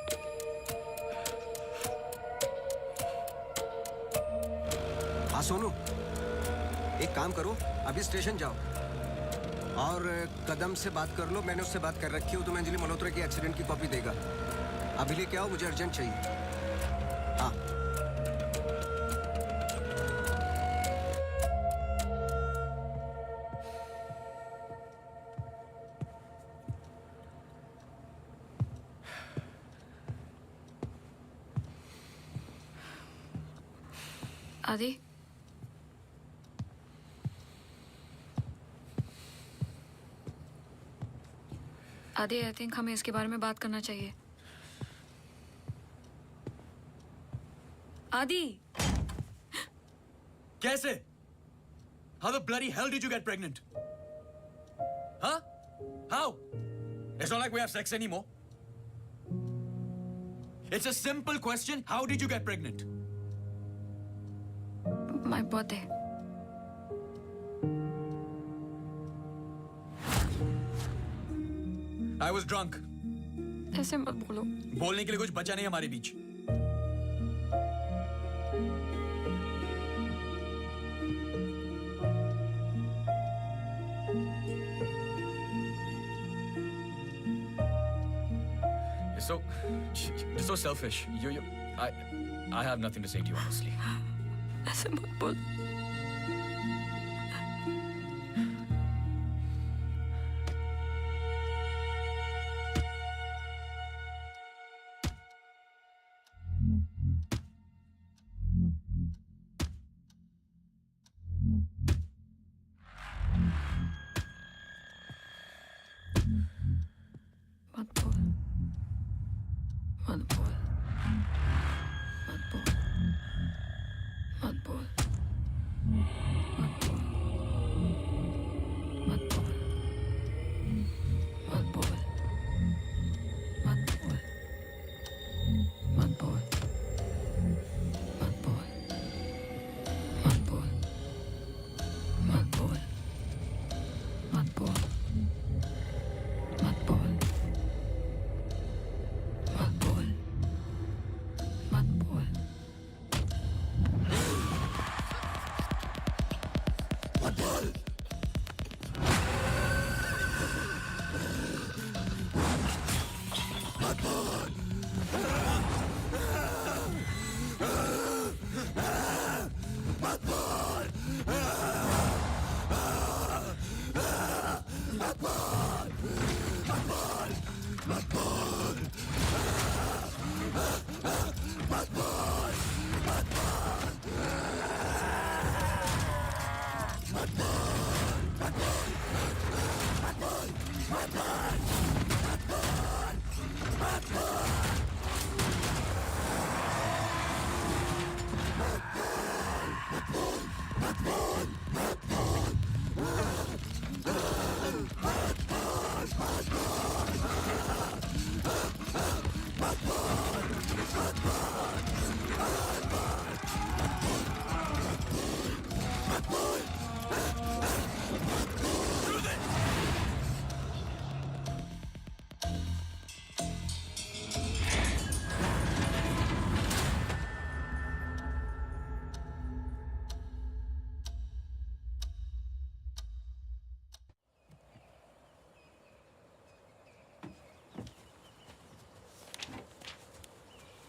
हाँ सोनू, एक काम करो, अभी स्टेशन जाओ और कदम से बात कर लो। मैंने उससे बात कर रखी हो, तुम्हें अंजलि मल्होत्रा की एक्सीडेंट की कॉपी देगा। अभी लेके आओ, मुझे अर्जेंट चाहिए। हाँ। आदि, आदि, आई थिंक हमें इसके बारे में बात करना चाहिए। आदि, कैसे? How the bloody hell did you get pregnant? Huh? How? It's not like we have sex anymore. It's a simple question. How did you get pregnant? My birthday. I was drunk. ऐसे मत बोलो। बोलने के लिए कुछ बचा नहीं हमारे बीच। You're so selfish. I have nothing to say to you, honestly. ऐसे मत बोल।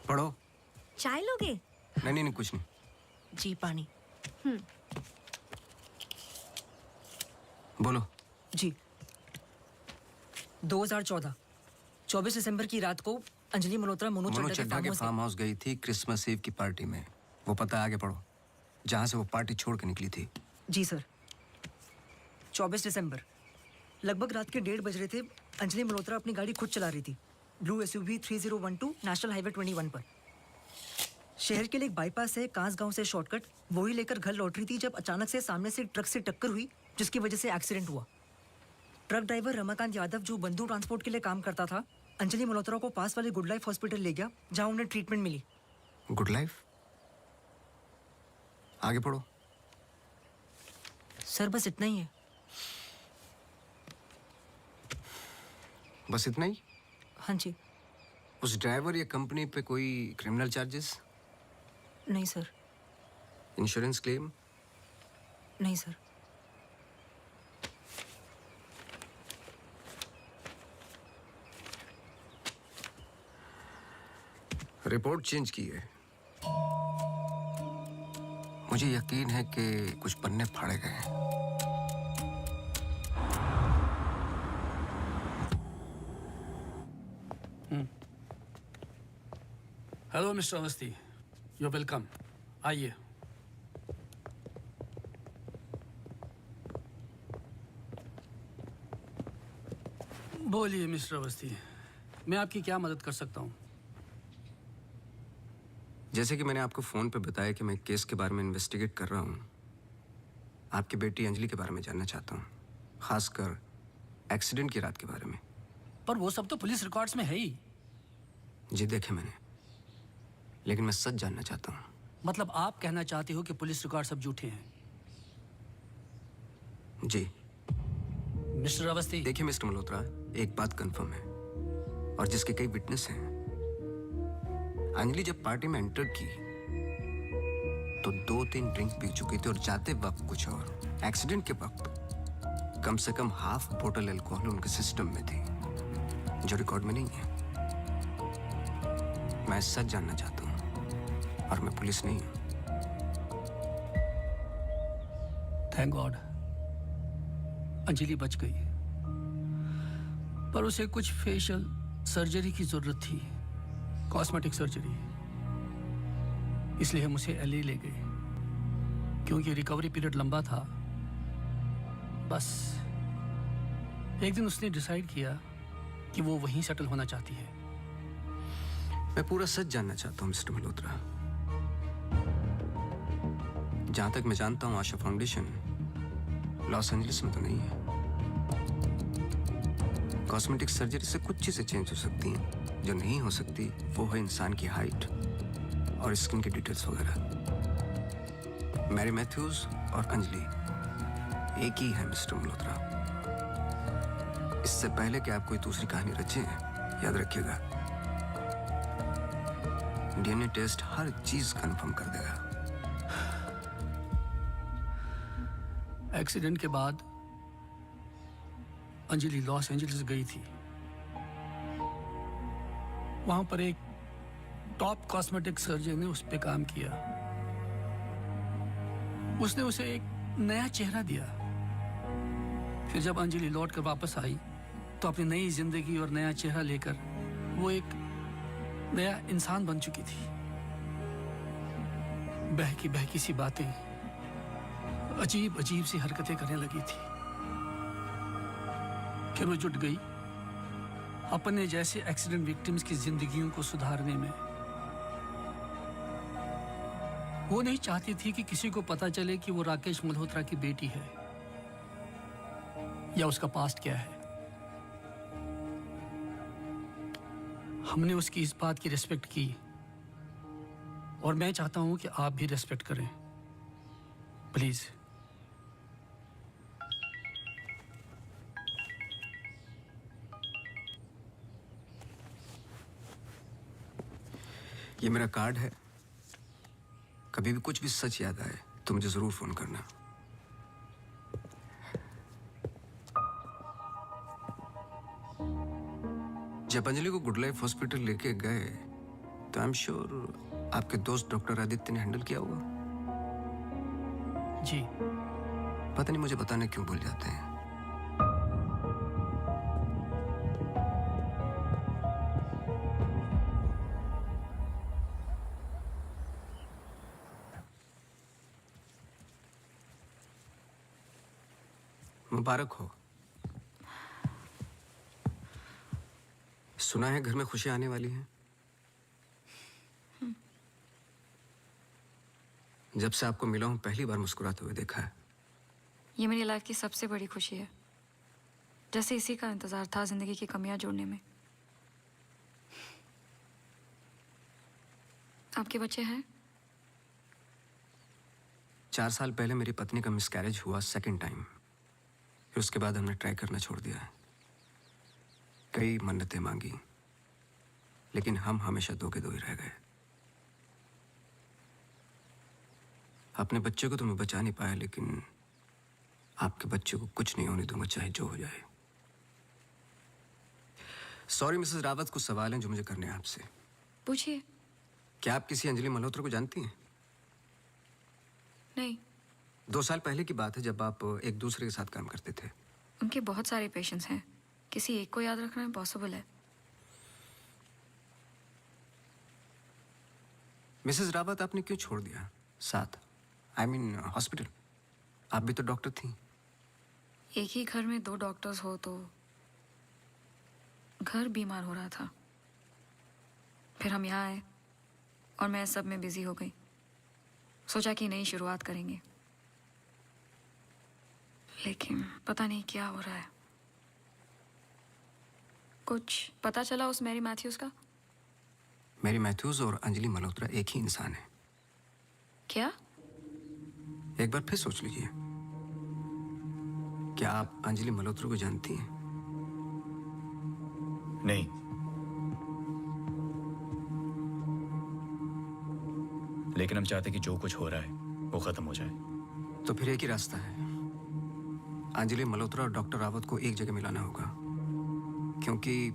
पढ़ो। चाय लोगे? नहीं नहीं नहीं, कुछ नहीं। जी पानी। बोलो। जी 2014 24 दिसंबर की रात को अंजलि मल्होत्रा मोनू मोनू चड्ढा चड्ढा के फार्म हाउस गई थी क्रिसमस ईव की पार्टी में। वो पता आगे पढ़ो, जहां से वो पार्टी छोड़ के निकली थी। जी सर। 24 दिसंबर लगभग रात के 1:30 बज रहे थे। अंजलि मल्होत्रा अपनी गाड़ी खुद चला रही थी, ब्लू SUV 3012 नेशनल हाईवे 21 पर। शहर के लिए एक बाईपास है कांसगांव से शॉर्टकट, वही लेकर घर लौट रही थी जब अचानक से सामने से ट्रक से टक्कर हुई, जिसकी वजह से एक्सीडेंट हुआ। ट्रक ड्राइवर रमाकांत यादव, जो बंधु ट्रांसपोर्ट के लिए काम करता था, अंजलि मल्होत्रा को पास वाले गुड लाइफ हॉस्पिटल ले गया, जहां उन्हें ट्रीटमेंट मिली। Good life? आगे पढ़ो। सर बस इतना ही है। बस इतना ही? हाँ जी। उस ड्राइवर या कंपनी पे कोई क्रिमिनल चार्जेस? नहीं सर। Insurance claim? नहीं सर। रिपोर्ट चेंज की है। मुझे यकीन है कि कुछ पन्ने फाड़े गए हैं। Hello mister Awasthi, you welcome. आइए। बोलिए मिस्टर अवस्थी, मैं आपकी क्या मदद कर सकता हूँ? जैसे कि मैंने आपको फोन पे बताया कि मैं एक केस के बारे में इन्वेस्टिगेट कर रहा हूँ। आपकी बेटी अंजलि के बारे में जानना चाहता हूँ, खासकर एक्सीडेंट की रात के बारे में। पर वो सब तो पुलिस रिकॉर्ड्स में है ही। जी देखे मैंने, लेकिन मैं सच जानना चाहता हूँ। मतलब आप कहना चाहते हो कि पुलिस रिकॉर्ड सब झूठे हैं? जी। मिस्टर अवस्थी। देखिए मिस्टर मल्होत्रा, एक बात कंफर्म है और जिसके कई विटनेस हैं। अंजलि जब पार्टी में एंटर की तो 2-3 ड्रिंक पी चुकी थी और जाते वक्त कुछ और। एक्सीडेंट के वक्त कम से कम हाफ बोतल अल्कोहल उनके सिस्टम में थी, जो रिकॉर्ड में नहीं है। मैं सच जानना चाहता हूँ और मैं पुलिस नहीं हूँ। थैंक गॉड अंजलि बच गई, पर उसे कुछ फेशियल सर्जरी की जरूरत थी, कॉस्मेटिक सर्जरी। इसलिए हम उसे LA ले गए, क्योंकि रिकवरी पीरियड लंबा था। बस एक दिन उसने डिसाइड किया कि वो वहीं सेटल होना चाहती है। मैं पूरा सच जानना चाहता हूँ मिस्टर मल्होत्रा। जहां तक मैं जानता हूँ, आशा फाउंडेशन लॉस एंजलिस में तो नहीं है। कॉस्मेटिक सर्जरी से कुछ चीजें चेंज हो सकती हैं, जो नहीं हो सकती वो है इंसान की हाइट और स्किन की डिटेल्स वगैरह। मैरी मैथ्यूज और अंजलि एक ही है मिस्टर मल्होत्रा। इससे पहले कि आप कोई दूसरी कहानी रचें, याद रखिएगा, DNA टेस्ट हर चीज कंफर्म कर देगा। एक्सीडेंट के बाद अंजलि लॉस एंजलिस गई थी। वहां पर एक टॉप कॉस्मेटिक सर्जन ने उस पर काम किया। उसने उसे एक नया चेहरा दिया। फिर जब अंजलि लौट कर वापस आई तो अपनी नई जिंदगी और नया चेहरा लेकर वो एक नया इंसान बन चुकी थी। बहकी सी बातें, अजीब अजीब सी हरकतें करने लगी थी। फिर वो जुट गई अपने जैसे एक्सीडेंट विक्टिम्स की जिंदगियों को सुधारने में। वो नहीं चाहती थी कि किसी को पता चले कि वो राकेश मल्होत्रा की बेटी है या उसका पास्ट क्या है। हमने उसकी इस बात की रिस्पेक्ट की और मैं चाहता हूं कि आप भी रिस्पेक्ट करें, प्लीज। ये मेरा कार्ड है। कभी भी कुछ भी सच याद आए तो मुझे जरूर फोन करना। जब अंजलि को गुड लाइफ हॉस्पिटल लेके गए तो आई एम श्योर आपके दोस्त डॉक्टर आदित्य ने हैंडल किया होगा। जी। पता नहीं मुझे बताने क्यों भूल जाते हैं। मुबारक हो। सुना है घर में खुशी आने वाली है। जब से आपको मिला हूं पहली बार मुस्कुराते हुए देखा है। ये मेरी लाइफ की सबसे बड़ी खुशी है। जैसे इसी का इंतजार था जिंदगी की कमियां जोड़ने में। आपके बच्चे हैं? 4 साल पहले मेरी पत्नी का मिसकैरेज हुआ सेकंड टाइम। फिर उसके बाद हमने ट्राई करना छोड़ दिया है। कई मन्नतें मांगी, लेकिन हम हमेशा दो के दो ही रह गए। अपने बच्चे को तो मैं बचा नहीं पाया, लेकिन आपके बच्चे को कुछ नहीं होने दूंगा, चाहे जो हो जाए। सॉरी मिसेस रावत, कुछ सवाल हैं जो मुझे करने हैं आपसे। पूछिए। क्या आप किसी अंजलि मल्होत्रा को जानती हैं? नहीं। 2 साल पहले की बात है जब आप एक दूसरे के साथ काम करते थे। उनके बहुत सारे पेशेंट्स हैं, किसी एक को याद रखना इम्पॉसिबल है। मिसेस रावत, आपने क्यों छोड़ दिया साथ? I mean hospital. आप भी तो डॉक्टर थी। एक ही घर में 2 डॉक्टर्स हो तो घर बीमार हो रहा था। फिर हम यहाँ आए और मैं सब में बिजी हो गई। सोचा कि नई शुरुआत करेंगे, लेकिन पता नहीं क्या हो रहा है। कुछ पता चला उस मैरी मैथ्यूज का? मैरी मैथ्यूज और अंजलि मल्होत्रा एक ही इंसान है। क्या? एक बार फिर सोच लीजिए। क्या आप अंजलि मल्होत्रा को जानती हैं? नहीं। लेकिन हम चाहते कि जो कुछ हो रहा है वो खत्म हो जाए। तो फिर एक ही रास्ता है। अंजलि मल्होत्रा और डॉक्टर रावत को एक जगह मिलाना होगा, क्योंकि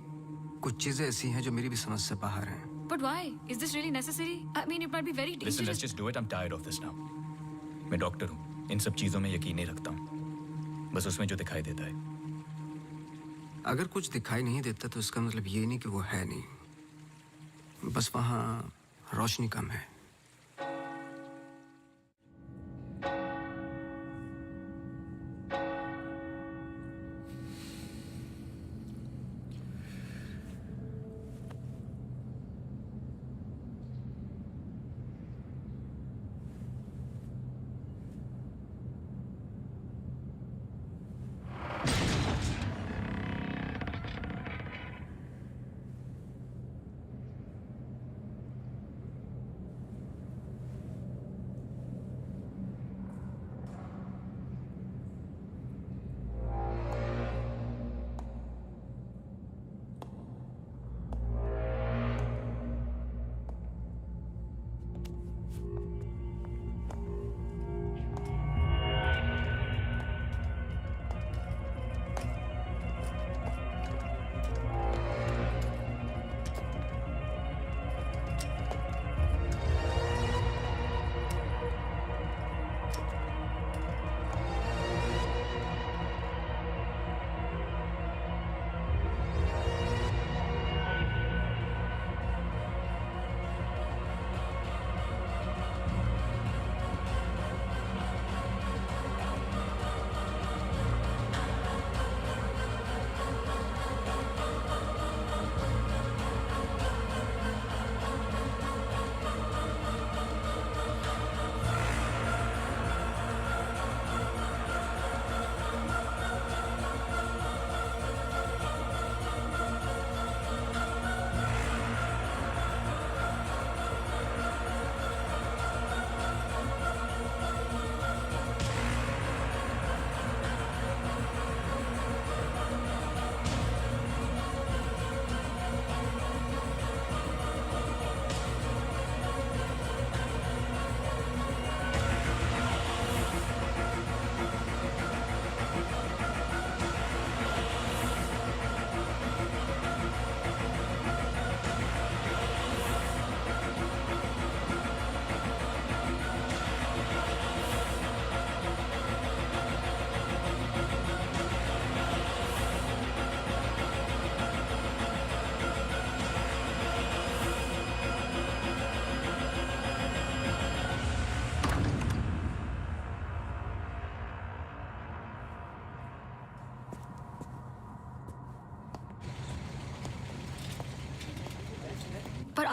कुछ चीजें ऐसी हैं जो मेरी भी समझ से बाहर हैं। But why? Is this really necessary? I mean, it might be very Listen, dangerous. let's just do it. I'm tired of this now. मैं डॉक्टर हूँ, इन सब चीजों में यकीन नहीं रखता हूँ, बस उसमें जो दिखाई देता है। अगर कुछ दिखाई नहीं देता तो इसका मतलब ये नहीं कि वो है नहीं, बस वहाँ रोशनी कम है।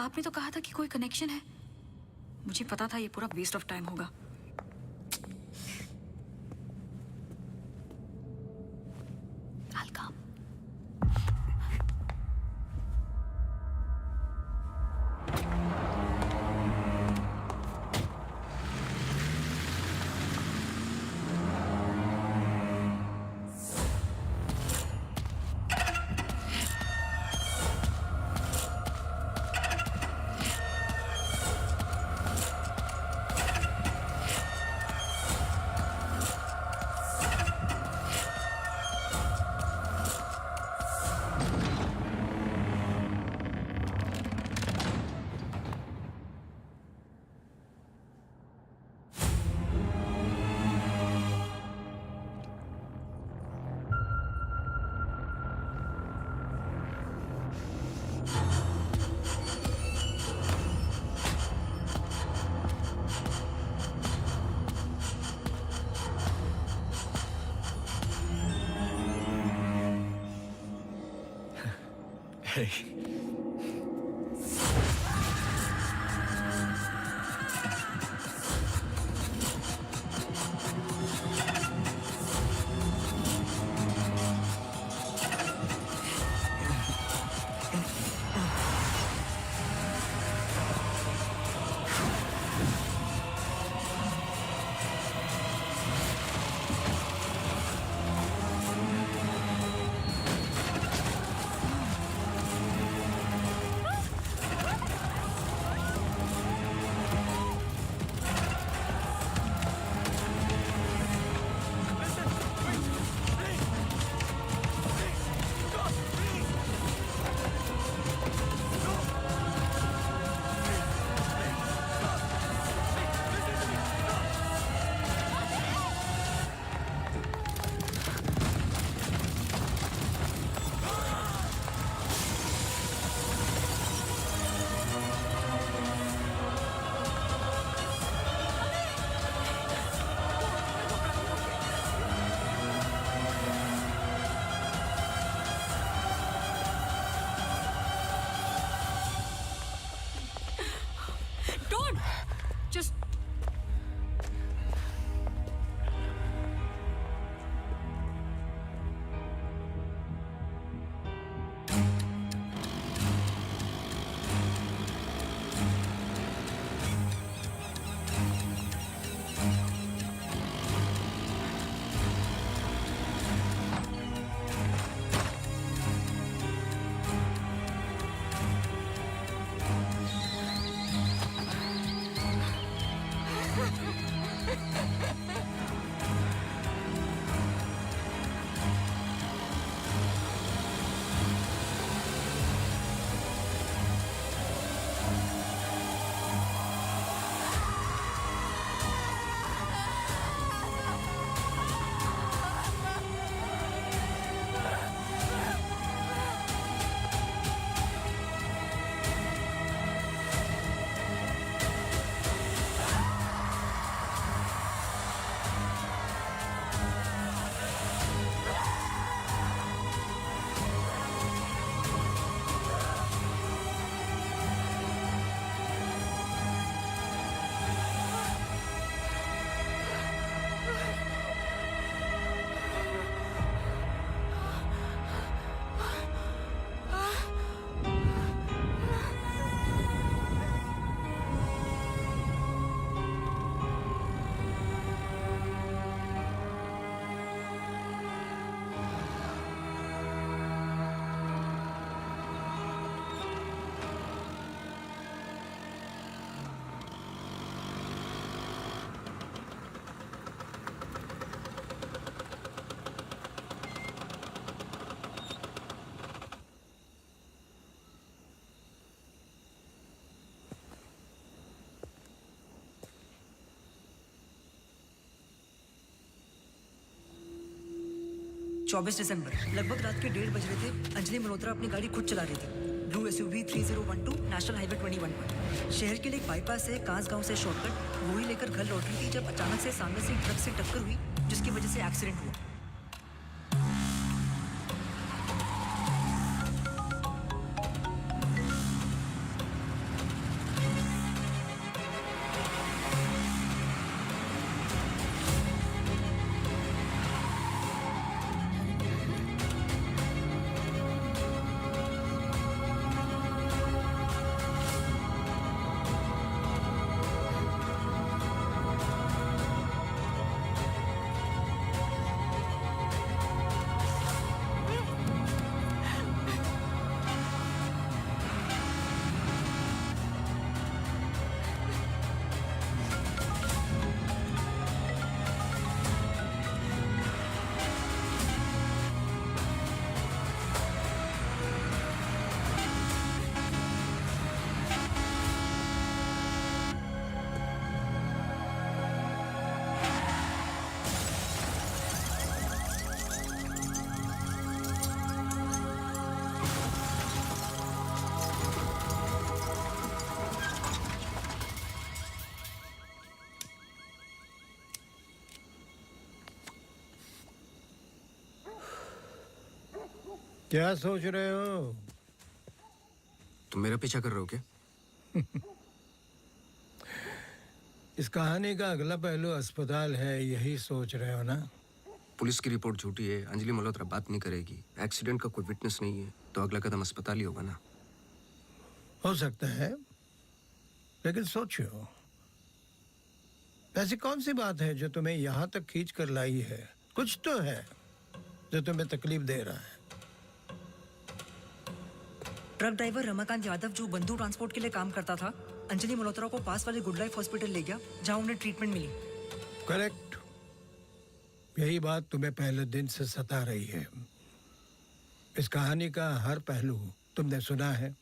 आपने तो कहा था कि कोई कनेक्शन है। मुझे पता था ये पूरा वेस्ट ऑफ टाइम होगा। I'll come. Hey. Don't! Just... दिसंबर लगभग रात के 1:30 बज रहे थे। अंजलि मल्होत्रा अपनी गाड़ी खुद चला रही थी। ब्लू SUV 3012 नेशनल हाईवे 21 पर। शहर के लिए एक बाईपास है कांस गांव से शॉर्टकट वो ही लेकर घर लौट रही थी जब अचानक से सामने से ट्रक से टक्कर हुई जिसकी वजह से एक्सीडेंट हुआ। क्या सोच रहे हो? तुम मेरा पीछा कर रहे हो क्या? इस कहानी का अगला पहलू अस्पताल है, यही सोच रहे हो ना? पुलिस की रिपोर्ट झूठी है, अंजलि मल्होत्रा बात नहीं करेगी, एक्सीडेंट का कोई विटनेस नहीं है, तो अगला कदम अस्पताल ही होगा ना। हो सकता है, लेकिन सोचो, ऐसी कौन सी बात है जो तुम्हें यहां तक खींच कर लाई है? कुछ तो है जो तुम्हें तकलीफ दे रहा है। ट्रक ड्राइवर रमाकांत यादव जो बंधु ट्रांसपोर्ट के लिए काम करता था, अंजलि मल्होत्रा को पास वाले गुड लाइफ हॉस्पिटल ले गया जहां उन्हें ट्रीटमेंट मिली। करेक्ट। यही बात तुम्हें पहले दिन से सता रही है। इस कहानी का हर पहलू तुमने सुना है,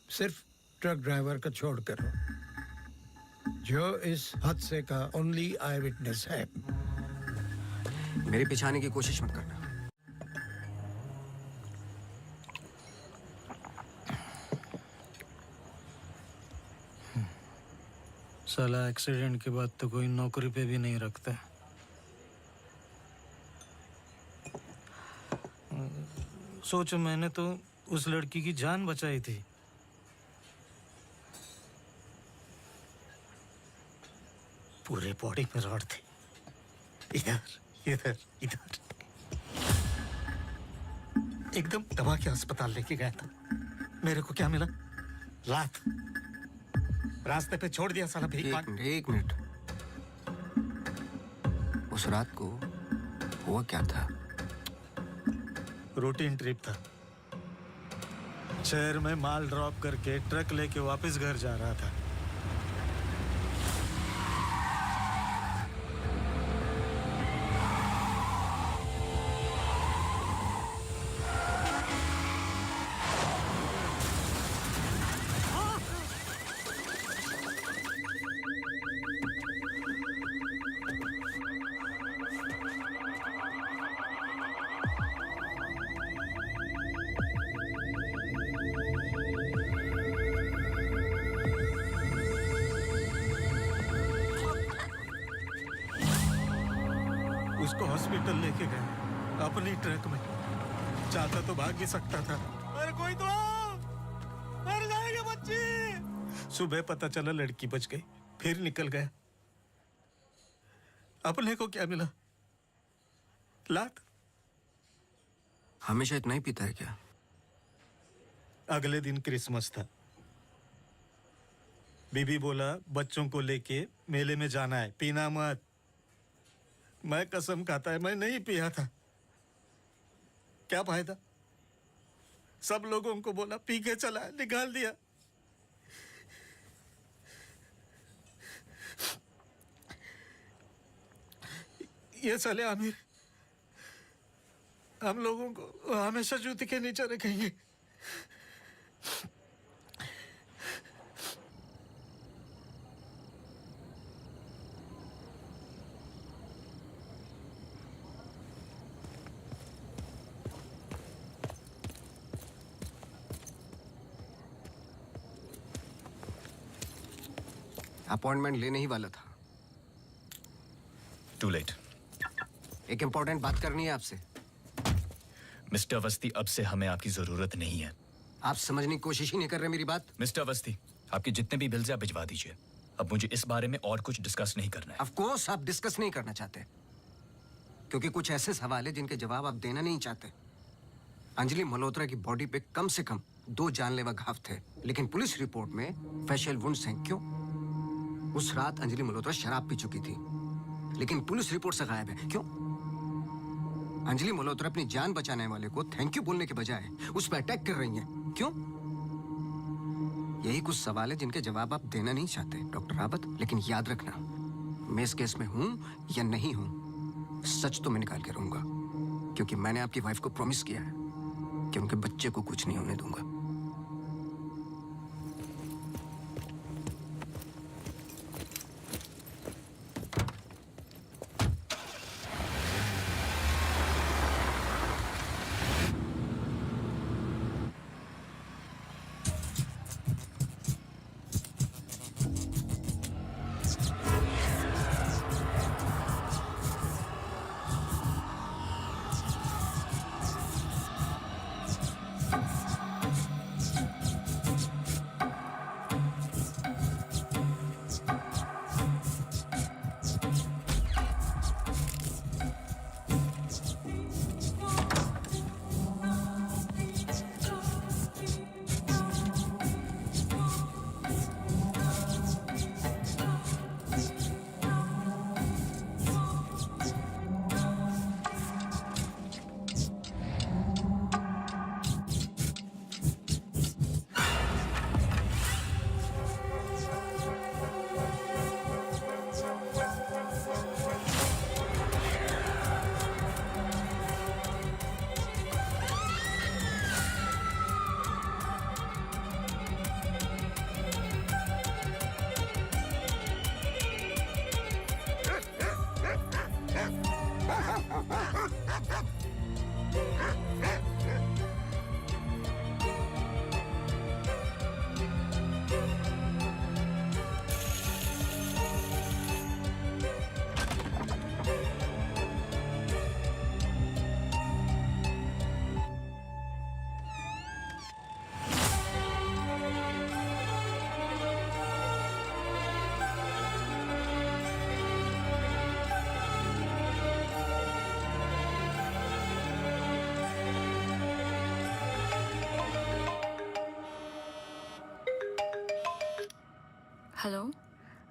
सिर्फ ट्रक ड्राइवर का छोड़कर, जो इस हादसे का ओनली आई विटनेस है। मेरे पीछे आने की कोशिश मत करना। साला एक्सीडेंट के बाद तो कोई नौकरी पे भी नहीं रखता। सोचो, मैंने तो उस लड़की की जान बचाई थी। पूरे बॉडी में रॉड थे, इधर इधर इधर। एकदम दबा के अस्पताल लेके गया था। मेरे को क्या मिला? लात। रास्ते पे छोड़ दिया साला भीख मांग। एक मिनट। उस रात को हुआ क्या था? रूटीन ट्रिप था। शहर में माल ड्रॉप करके ट्रक लेके वापस घर जा रहा था। उसको हॉस्पिटल लेके गए अपनी ट्रक में। चाहता तो भाग ही सकता था। अरे कोई तो आओ! मर जाएगा बच्ची। सुबह पता चला लड़की बच गई, फिर निकल गया। अपने को क्या मिला? लात। हमेशा इतना ही पीता है क्या? अगले दिन क्रिसमस था। बीबी बोला बच्चों को लेके मेले में जाना है, पीना मत। मैं कसम खाता है मैं नहीं पिया था। क्या फायदा? सब लोगों को बोला पी के चला, निकाल दिया। ये साले आमिर हम लोगों को हमेशा जूते के नीचे रखेंगे। अपॉइंटमेंट लेने ही वाला था। To late. एक इम्पोर्टेंट बात करनी है आपसे। मिस्टर अवस्थी, अब से हमें आपकी जरूरत नहीं है। आप समझने की कोशिश ही नहीं कर रहे मेरी बात। मिस्टर अवस्थी, आपके जितने भी बिल्स आप भिजवा दीजिए। अब मुझे इस बारे में और कुछ डिस्कस नहीं करना है। ऑफ कोर्स आप डिस्कस नहीं करना चाहते, क्योंकि कुछ ऐसे सवाल है जिनके जवाब आप देना नहीं चाहते। अंजलि मल्होत्रा की बॉडी पे कम से कम 2 जानलेवा घाव थे, लेकिन पुलिस रिपोर्ट में फेशियल वुंड्स हैं। क्यों? उस रात अंजलि मल्होत्रा शराब पी चुकी थी, लेकिन पुलिस रिपोर्ट से गायब है। क्यों? अंजलि मल्होत्रा अपनी जान बचाने वाले को थैंक यू बोलने के बजाय उस पर अटैक कर रही हैं। क्यों? यही कुछ सवाल है जिनके जवाब आप देना नहीं चाहते डॉक्टर रावत। लेकिन याद रखना, मैं इस केस में हूं या नहीं हूं, सच तो मैं निकाल के रहूंगा, क्योंकि मैंने आपकी वाइफ को प्रॉमिस किया है कि उनके बच्चे को कुछ नहीं होने दूंगा। हेलो।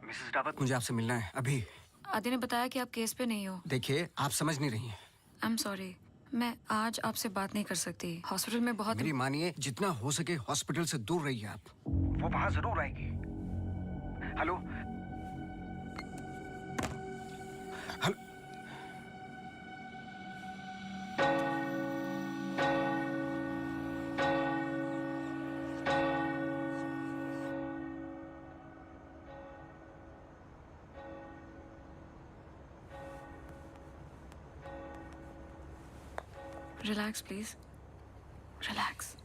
मिसेस रावत, मुझे आपसे मिलना है अभी। आदि ने बताया कि आप केस पे नहीं हो। देखिए, आप समझ नहीं रही हैं। आई एम सॉरी, मैं आज आपसे बात नहीं कर सकती। हॉस्पिटल में बहुत मेरी मानिए, जितना हो सके हॉस्पिटल से दूर रहिए आप। वो वहां जरूर आएगी। Hello hello. Relax please, relax.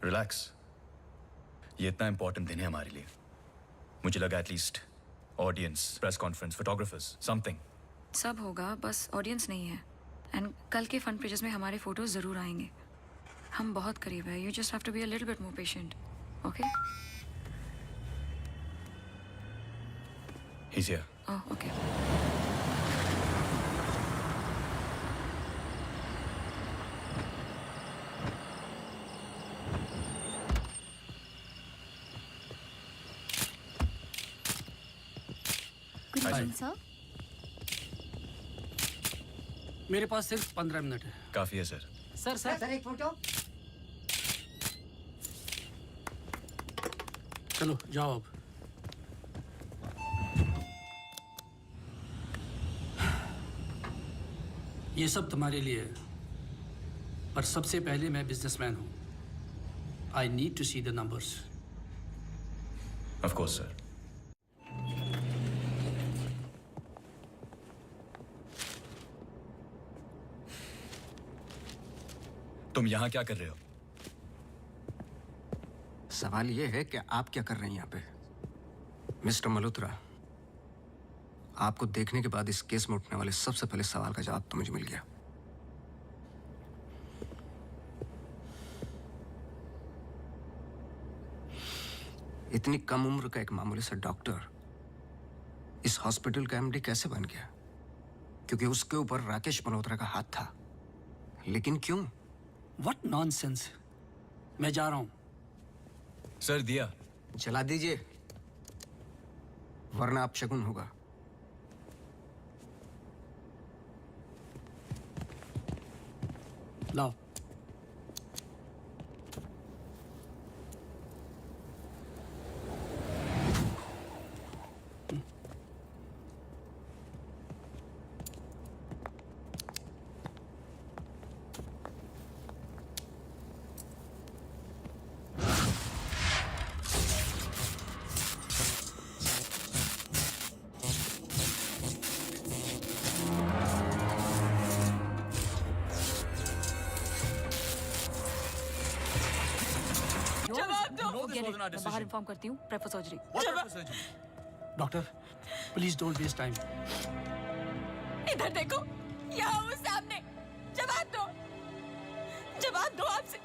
Relax. ये इतना इंपॉर्टेंट दिन है हमारे लिए। मुझे लगा at least audience, press conference, photographers, something. सब होगा, बस ऑडियंस नहीं है। एंड कल के फ्रंट पेजेस में हमारे फोटोज जरूर आएंगे। हम बहुत करीब है। You just have to be a little bit more patient, okay? He's here. Oh, okay. Good evening sir. मेरे पास सिर्फ 15 मिनट है। काफी है सर। सर एक फोटो। चलो जाओ अब। ये सब तुम्हारे लिए है, पर सबसे पहले मैं बिजनेसमैन हूँ। I need to see the numbers. Of course sir. तुम यहाँ क्या कर रहे हो? सवाल ये है कि आप क्या कर रहे हैं यहाँ पे। मिस्टर मल्होत्रा, आपको देखने के बाद इस केस में उठने वाले सबसे पहले सवाल का जवाब तो मुझे मिल गया। इतनी कम उम्र का एक मामूली सा डॉक्टर इस हॉस्पिटल का एमडी कैसे बन गया? क्योंकि उसके ऊपर राकेश मल्होत्रा का हाथ था। लेकिन क्यों? What nonsense. मैं जा रहा हूं। सर दिया जला दीजिए, वरना आप शगुन होगा। लाओ। मैं बाहर इन्फॉर्म करती हूँ। Prefer surgery. Doctor please don't waste time. इधर देखो, यहाँ वो सामने। जवाब दो, जवाब दो आपसे।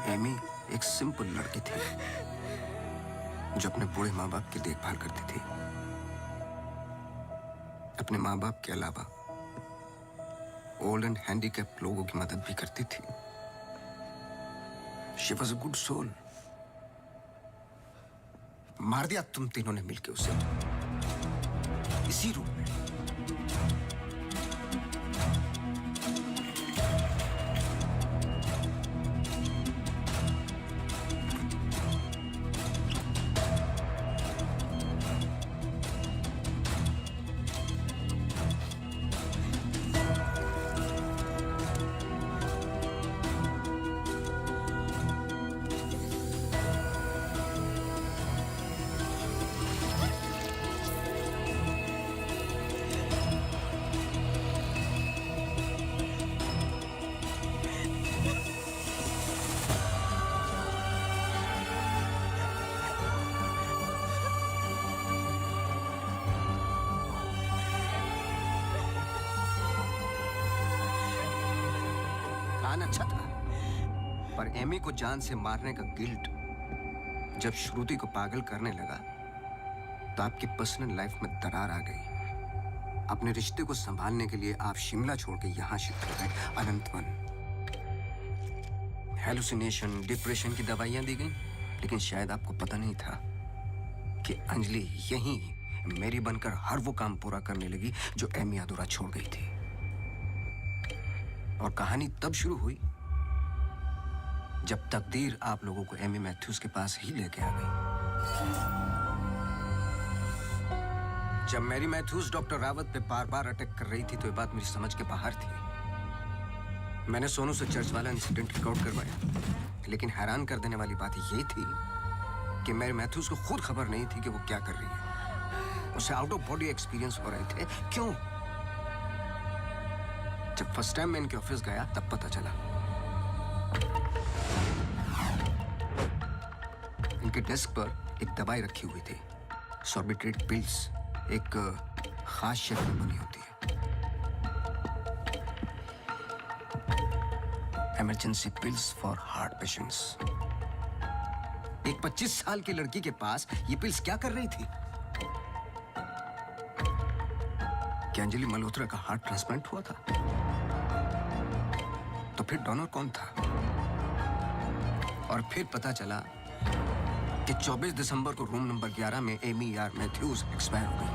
एमी एक सिंपल लड़की थी जो अपने बूढ़े माँ बाप की देखभाल करती थी। अपने माँ बाप के अलावा ओल्ड एंड हैंडीकैप्ड लोगों की मदद भी करती थी। She was a good soul. मार दिया तुम तीनों ने मिलकर उसे इसी रूम में। पर एमी को जान से मारने का गिल्ट जब श्रुति को पागल करने लगा तो आपकी पर्सनल लाइफ में दरार आ गई। अपने रिश्ते को संभालने के लिए आप शिमला छोड़ के यहां शिफ्ट हो गए अनंतवन। हेलुसिनेशन, डिप्रेशन की दवाइयां दी गई, लेकिन शायद आपको पता नहीं था कि अंजलि यहीं मेरी बनकर हर वो काम पूरा करने लगी जो एमी अधूरा छोड़ गई थी। और कहानी तब शुरू हुई जब तकदीर आप लोगों को एमी मैथ्यूज के पास ही लेके आ गई। जब मैरी मैथ्यूज डॉक्टर रावत पे बार बार अटैक कर रही थी तो ये बात मेरी समझ के बाहर थी। मैंने सोनू से चर्च वाला इंसिडेंट रिकॉर्ड करवाया, लेकिन हैरान कर देने वाली बात ये थी कि मैरी मैथ्यूज को खुद खबर नहीं थी कि वो क्या कर रही है। उसे आउट ऑफ बॉडी एक्सपीरियंस हो रहे थे। क्यों? जब फर्स्ट टाइम मैं इनके ऑफिस गया तब पता चला। इनके डेस्क पर एक दवाई रखी हुई थी, सॉर्बिट्रेट पिल्स, एक खास शक्ल में बनी होती है। Emergency pills for heart patients. एक 25 साल की लड़की के पास ये पिल्स क्या कर रही थी? क्या अंजलि मल्होत्रा का हार्ट ट्रांसप्लांट हुआ था? तो फिर डोनर कौन था? और फिर पता चला कि 24 दिसंबर को रूम नंबर 11 में एमी आर मैथ्यूज एक्सपायर हो गई।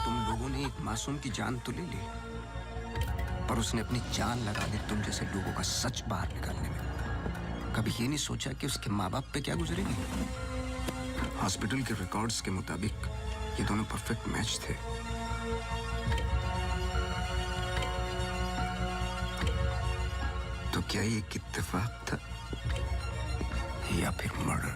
तुम लोगों ने एक मासूम की जान तो ले ली, पर उसने अपनी जान लगा दी तुम जैसे लोगों का सच बाहर निकालने में। कभी ये नहीं सोचा कि उसके माँ बाप पे क्या गुजरेगी? हॉस्पिटल के रिकॉर्ड्स के मुताबिक ये दोनों परफेक्ट मैच थे। तो क्या ये एक इत्तेफाक था या फिर मर्डर?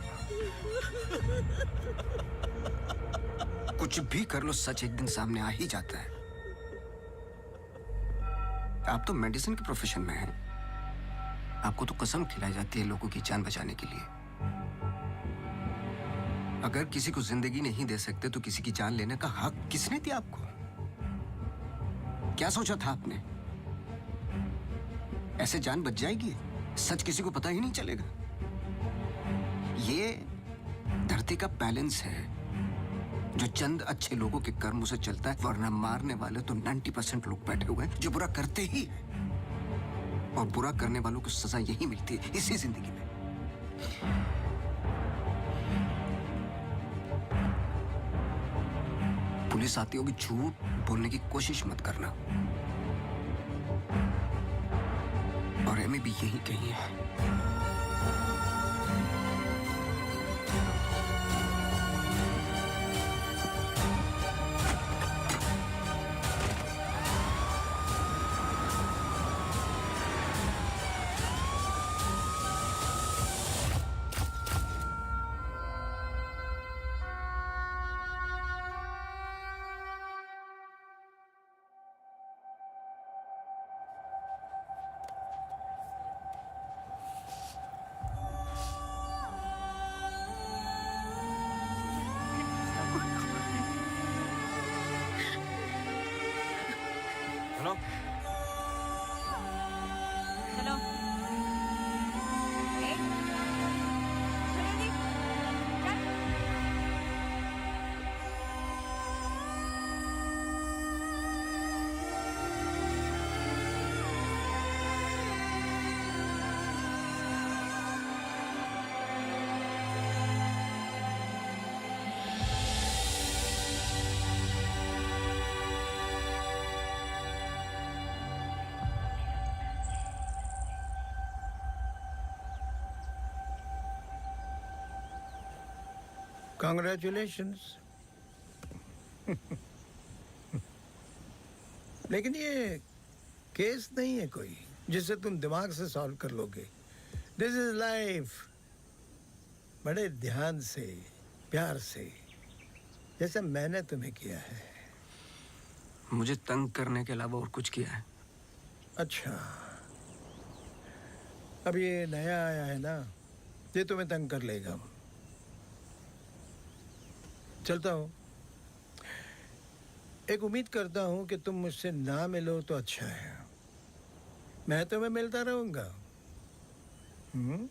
कुछ भी कर लो, सच एक दिन सामने आ ही जाता है। आप तो मेडिसिन के प्रोफेशन में हैं। आपको तो कसम खिलाई जाती है लोगों की जान बचाने के लिए। अगर किसी को जिंदगी नहीं दे सकते तो किसी की जान लेने का हक किसने दिया आपको? क्या सोचा था आपने? ऐसे जान बच जाएगी? सच किसी को पता ही नहीं चलेगा। ये धरती का बैलेंस है जो चंद अच्छे लोगों के कर्मों से चलता है, वरना मारने वाले तो 90% लोग बैठे हुए हैं जो बुरा करते ही हैं। और बुरा करने वालों को सजा यही मिलती है इसी जिंदगी में। पुलिस आती होगी, झूठ बोलने की कोशिश मत करना। और एमी भी यही कही है। हेलो। Congratulations. लेकिन ये केस नहीं है कोई जिसे तुम दिमाग से सॉल्व कर लोगे। This is life. बड़े ध्यान से, प्यार से, जैसे मैंने तुम्हें किया है। मुझे तंग करने के अलावा और कुछ किया है? अच्छा, अब ये नया आया है ना, ये तुम्हें तंग कर लेगा। चलता हूँ। एक उम्मीद करता हूं कि तुम मुझसे ना मिलो तो अच्छा है। मैं तुम्हें मिलता रहूंगा। हम्म?